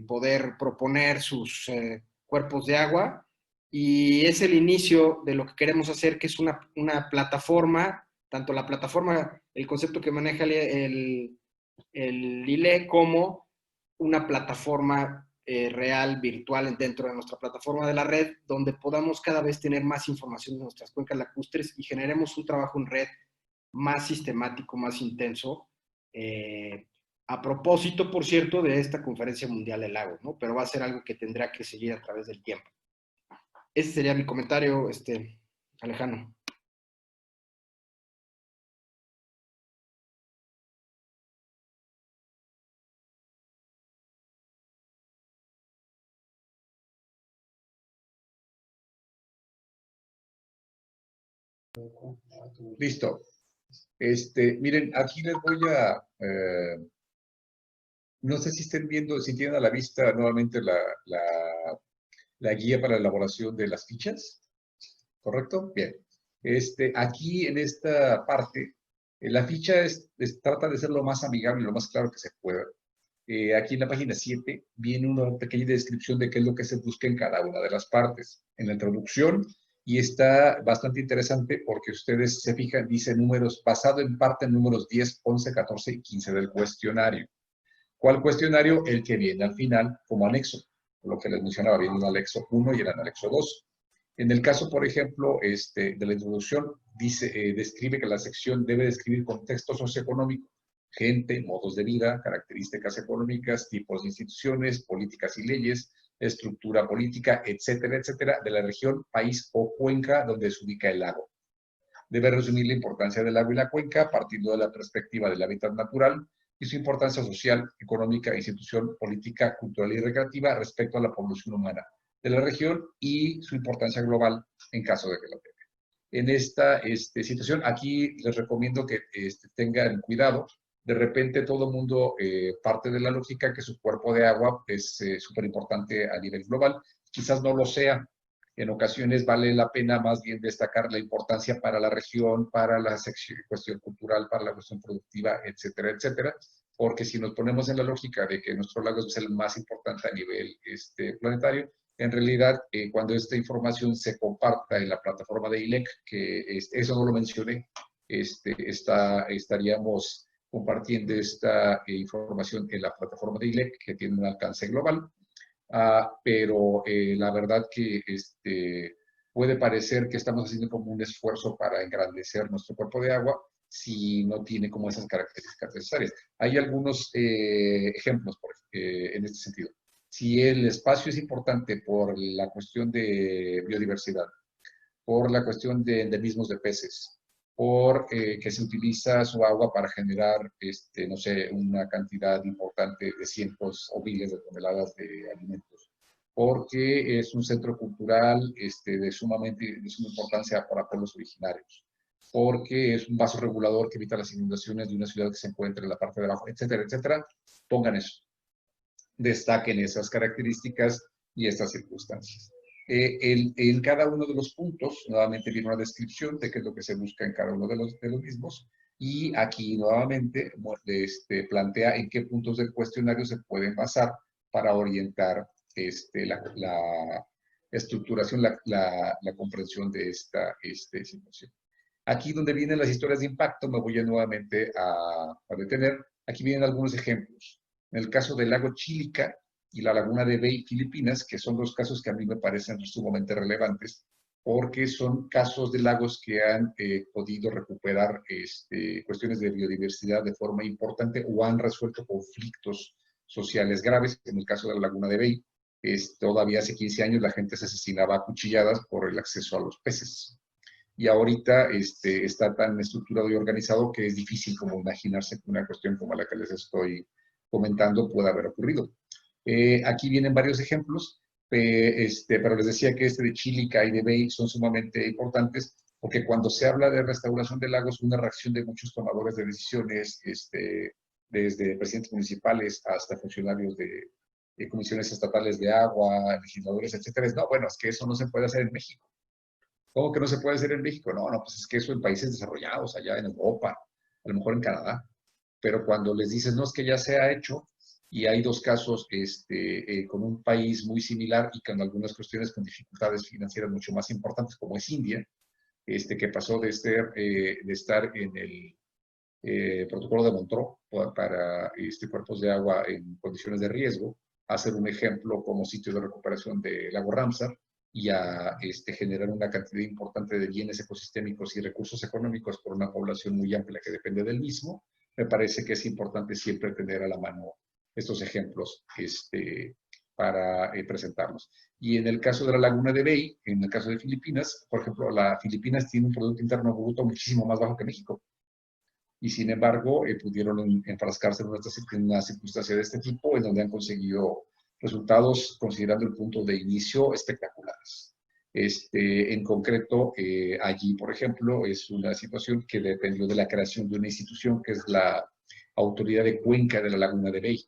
poder proponer sus cuerpos de agua, y es el inicio de lo que queremos hacer, que es una plataforma, tanto la plataforma, el concepto que maneja el ILE, como una plataforma real, virtual, dentro de nuestra plataforma de la red, donde podamos cada vez tener más información de nuestras cuencas lacustres y generemos un trabajo en red más sistemático, más intenso, a propósito, por cierto, de esta Conferencia Mundial del Lago, ¿no? Pero va a ser algo que tendrá que seguir a través del tiempo. Ese sería mi comentario, Alejandro.
Listo. Miren, aquí les voy a... no sé si estén viendo, si tienen a la vista nuevamente la guía para la elaboración de las fichas. ¿Correcto? Bien. Aquí en esta parte, la ficha trata de ser lo más amigable y lo más claro que se pueda. Aquí en la página 7 viene una pequeña descripción de qué es lo que se busca en cada una de las partes, en la introducción Y está bastante interesante porque ustedes se fijan, dice números, basado en parte en números 10, 11, 14 y 15 del cuestionario. ¿Cuál cuestionario? El que viene al final como anexo. Lo que les mencionaba, viene el anexo 1 y el anexo 2. En el caso, por ejemplo, de la introducción, describe que la sección debe describir contexto socioeconómico, gente, modos de vida, características económicas, tipos de instituciones, políticas y leyes, estructura política, etcétera, etcétera, de la región, país o cuenca donde se ubica el lago. Debe resumir la importancia del lago y la cuenca partiendo de la perspectiva del hábitat natural y su importancia social, económica, institución, política, cultural y recreativa respecto a la población humana de la región y su importancia global en caso de que la tenga. En esta situación, aquí les recomiendo que tengan cuidado. De repente todo el mundo parte de la lógica que su cuerpo de agua es súper importante a nivel global. Quizás no lo sea. En ocasiones vale la pena más bien destacar la importancia para la región, para la cuestión cultural, para la cuestión productiva, etcétera, etcétera. Porque si nos ponemos en la lógica de que nuestro lago es el más importante a nivel planetario, en realidad, cuando esta información se comparta en la plataforma de ILEC, que eso no lo mencioné, estaríamos compartiendo esta información en la plataforma de ILEC, que tiene un alcance global, pero la verdad que puede parecer que estamos haciendo como un esfuerzo para engrandecer nuestro cuerpo de agua si no tiene como esas características necesarias. Hay algunos ejemplos en este sentido. Si el espacio es importante por la cuestión de biodiversidad, por la cuestión de endemismos de peces, por que se utiliza su agua para generar, no sé, una cantidad importante de cientos o miles de toneladas de alimentos, porque es un centro cultural de suma importancia para pueblos originarios, porque es un vaso regulador que evita las inundaciones de una ciudad que se encuentra en la parte de abajo, etcétera, etcétera, pongan eso. Destaquen esas características y estas circunstancias. En cada uno de los puntos, nuevamente viene una descripción de qué es lo que se busca en cada uno de los mismos, y aquí nuevamente plantea en qué puntos del cuestionario se pueden basar para orientar la estructuración, la comprensión de esta situación. Aquí donde vienen las historias de impacto, me voy nuevamente a detener. Aquí vienen algunos ejemplos. En el caso del lago Chilica y la laguna de Bay, Filipinas, que son dos casos que a mí me parecen sumamente relevantes, porque son casos de lagos que han podido recuperar cuestiones de biodiversidad de forma importante o han resuelto conflictos sociales graves. En el caso de la laguna de Bay, todavía hace 15 años la gente se asesinaba a cuchilladas por el acceso a los peces. Y ahorita está tan estructurado y organizado que es difícil como imaginarse que una cuestión como la que les estoy comentando pueda haber ocurrido. Aquí vienen varios ejemplos, pero les decía que de Chilica y de Bay son sumamente importantes porque cuando se habla de restauración de lagos, una reacción de muchos tomadores de decisiones, desde presidentes municipales hasta funcionarios de comisiones estatales de agua, legisladores, etcétera, es, no, bueno, es que eso no se puede hacer en México. ¿Cómo que no se puede hacer en México? No, pues es que eso en países desarrollados, allá en Europa, a lo mejor en Canadá. Pero cuando les dices, no, es que ya se ha hecho, y hay dos casos con un país muy similar y con algunas cuestiones con dificultades financieras mucho más importantes, como es India, que pasó de estar en el protocolo de Montreux para cuerpos de agua en condiciones de riesgo, a ser un ejemplo como sitio de recuperación del lago Ramsar, y a generar una cantidad importante de bienes ecosistémicos y recursos económicos por una población muy amplia que depende del mismo. Me parece que es importante siempre tener a la mano estos ejemplos para presentarlos. Y en el caso de la laguna de Bay, en el caso de Filipinas, por ejemplo, Filipinas tiene un Producto Interno Bruto muchísimo más bajo que México. Y sin embargo, pudieron enfrascarse en una circunstancia de este tipo, en donde han conseguido resultados, considerando el punto de inicio, espectaculares. En concreto, allí, por ejemplo, es una situación que dependió de la creación de una institución que es la Autoridad de Cuenca de la Laguna de Bay,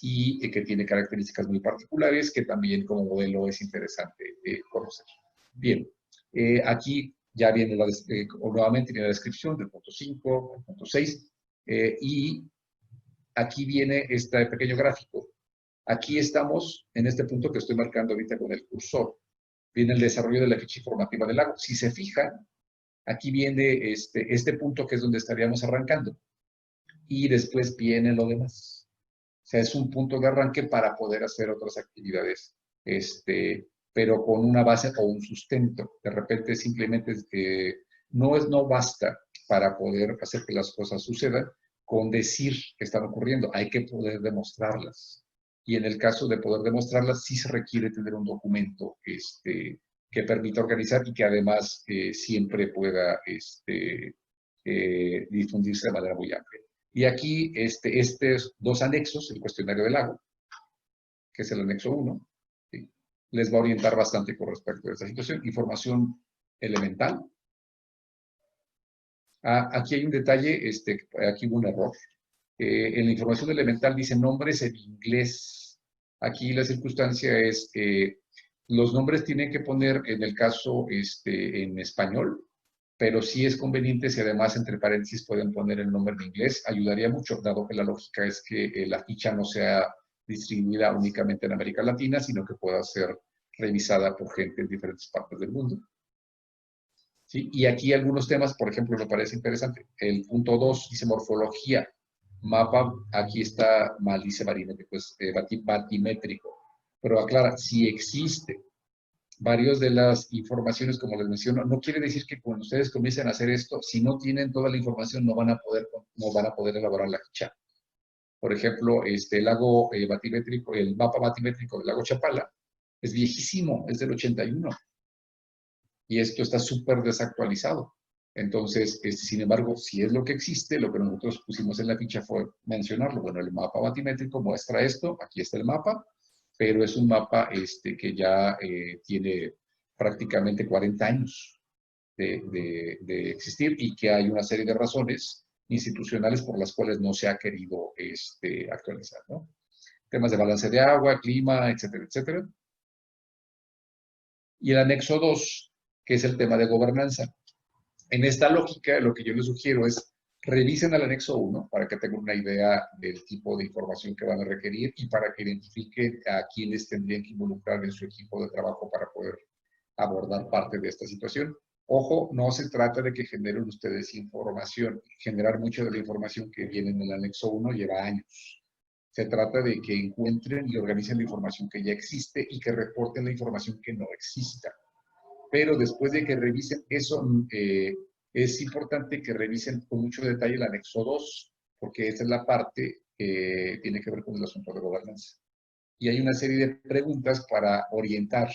y que tiene características muy particulares que también como modelo es interesante conocer. Bien, aquí ya viene nuevamente viene la descripción del punto 5, el punto 6, y aquí viene este pequeño gráfico. Aquí estamos en este punto que estoy marcando ahorita con el cursor. viene el desarrollo de la ficha informativa del lago. Si se fijan, aquí viene este punto que es donde estaríamos arrancando. Y después viene lo demás. O sea, es un punto de arranque para poder hacer otras actividades, pero con una base o un sustento. De repente simplemente no basta para poder hacer que las cosas sucedan con decir que están ocurriendo. Hay que poder demostrarlas. Y en el caso de poder demostrarlas, sí se requiere tener un documento que permita organizar y que además siempre pueda difundirse de manera muy amplia. Y aquí, estos dos anexos, el cuestionario del lago, que es el anexo 1, ¿sí?, les va a orientar bastante con respecto a esta situación. Información elemental. Aquí hay un detalle, aquí hubo un error. En la información elemental dice nombres en inglés. Aquí la circunstancia es los nombres tienen que poner, en el caso, en español, pero sí es conveniente si además entre paréntesis pueden poner el nombre en inglés, ayudaría mucho, dado que la lógica es que la ficha no sea distribuida únicamente en América Latina, sino que pueda ser revisada por gente en diferentes partes del mundo. ¿Sí? Y aquí algunos temas, por ejemplo, me parece interesante. El punto 2 dice morfología. Mapa, aquí está mal, dice Marina, que pues batimétrico. Pero aclara, si existe. Varios de las informaciones, como les menciono, no quiere decir que cuando ustedes comiencen a hacer esto, si no tienen toda la información, no van a poder elaborar la ficha. Por ejemplo, el lago batimétrico, el mapa batimétrico del lago Chapala, es viejísimo, es del 81. Y esto está súper desactualizado. Entonces, sin embargo, si es lo que existe, lo que nosotros pusimos en la ficha fue mencionarlo. Bueno, el mapa batimétrico muestra esto, aquí está el mapa, pero es un mapa que ya tiene prácticamente 40 años de existir y que hay una serie de razones institucionales por las cuales no se ha querido actualizar, ¿no? Temas de balance de agua, clima, etcétera, etcétera. Y el anexo 2, que es el tema de gobernanza. En esta lógica, lo que yo les sugiero es revisen el anexo 1 para que tengan una idea del tipo de información que van a requerir y para que identifiquen a quienes tendrían que involucrar en su equipo de trabajo para poder abordar parte de esta situación. Ojo, no se trata de que generen ustedes información. Generar mucha de la información que viene en el anexo 1 lleva años. Se trata de que encuentren y organicen la información que ya existe y que reporten la información que no exista. Pero después de que revisen eso, es importante que revisen con mucho detalle el anexo 2, porque esta es la parte que tiene que ver con el asunto de gobernanza. Y hay una serie de preguntas para orientar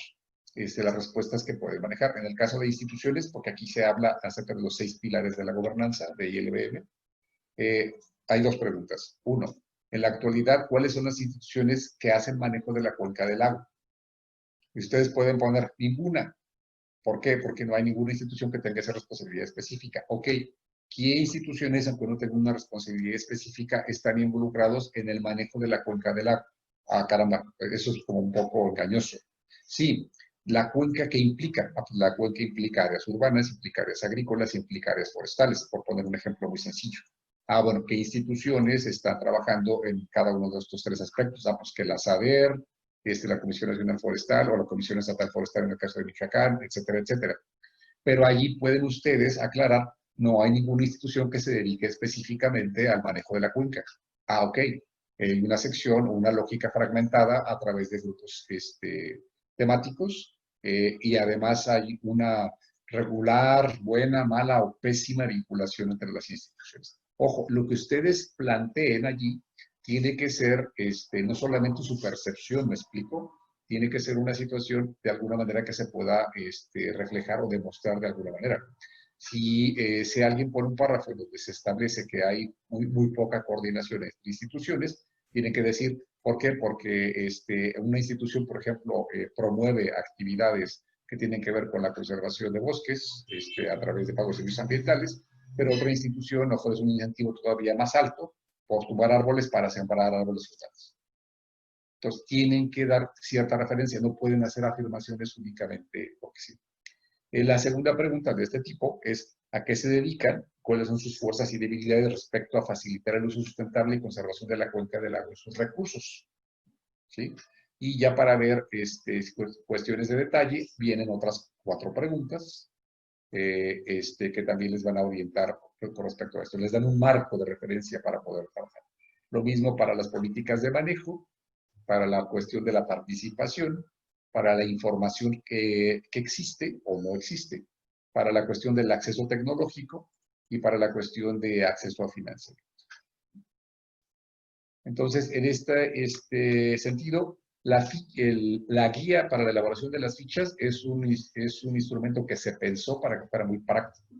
las respuestas que pueden manejar. En el caso de instituciones, porque aquí se habla acerca de los 6 pilares de la gobernanza de ILBM, hay 2 preguntas. 1, en la actualidad, ¿cuáles son las instituciones que hacen manejo de la cuenca del lago? Y ustedes pueden poner ninguna. ¿Por qué? Porque no hay ninguna institución que tenga esa responsabilidad específica. Ok, ¿qué instituciones, aunque no tengan una responsabilidad específica, están involucrados en el manejo de la cuenca del lago? Ah, caramba, eso es como un poco engañoso. Sí, la cuenca que implica, la cuenca implica áreas urbanas, implica áreas agrícolas, implica áreas forestales, por poner un ejemplo muy sencillo. Ah, bueno, ¿qué instituciones están trabajando en cada uno de estos 3 aspectos? Ah, pues que la SADER, la Comisión Nacional Forestal o la Comisión Estatal Forestal en el caso de Michoacán, etcétera, etcétera. Pero allí pueden ustedes aclarar, no hay ninguna institución que se dedique específicamente al manejo de la cuenca. Ah, ok. Hay una sección o una lógica fragmentada a través de grupos temáticos y además hay una regular, buena, mala o pésima vinculación entre las instituciones. Ojo, lo que ustedes planteen allí tiene que ser no solamente su percepción, ¿me explico? Tiene que ser una situación de alguna manera que se pueda reflejar o demostrar de alguna manera. Si alguien pone un párrafo en donde se establece que hay muy poca coordinación entre instituciones, tiene que decir, ¿por qué? Porque una institución, por ejemplo, promueve actividades que tienen que ver con la conservación de bosques a través de pagos de servicios ambientales, pero otra institución ofrece un incentivo todavía más alto por tumbar árboles para sembrar árboles frutales. Entonces, tienen que dar cierta referencia, no pueden hacer afirmaciones únicamente porque sí. La segunda pregunta de este tipo es, ¿a qué se dedican? ¿Cuáles son sus fuerzas y debilidades respecto a facilitar el uso sustentable y conservación de la cuenca del lago y sus recursos? ¿Sí? Y ya para ver cuestiones de detalle, vienen otras 4 preguntas que también les van a orientar con respecto a esto. Les dan un marco de referencia para poder trabajar. Lo mismo para las políticas de manejo, para la cuestión de la participación, para la información que existe o no existe, para la cuestión del acceso tecnológico y para la cuestión de acceso a financiamiento. Entonces, en este sentido, la guía para la elaboración de las fichas es un instrumento que se pensó para que fuera muy práctico.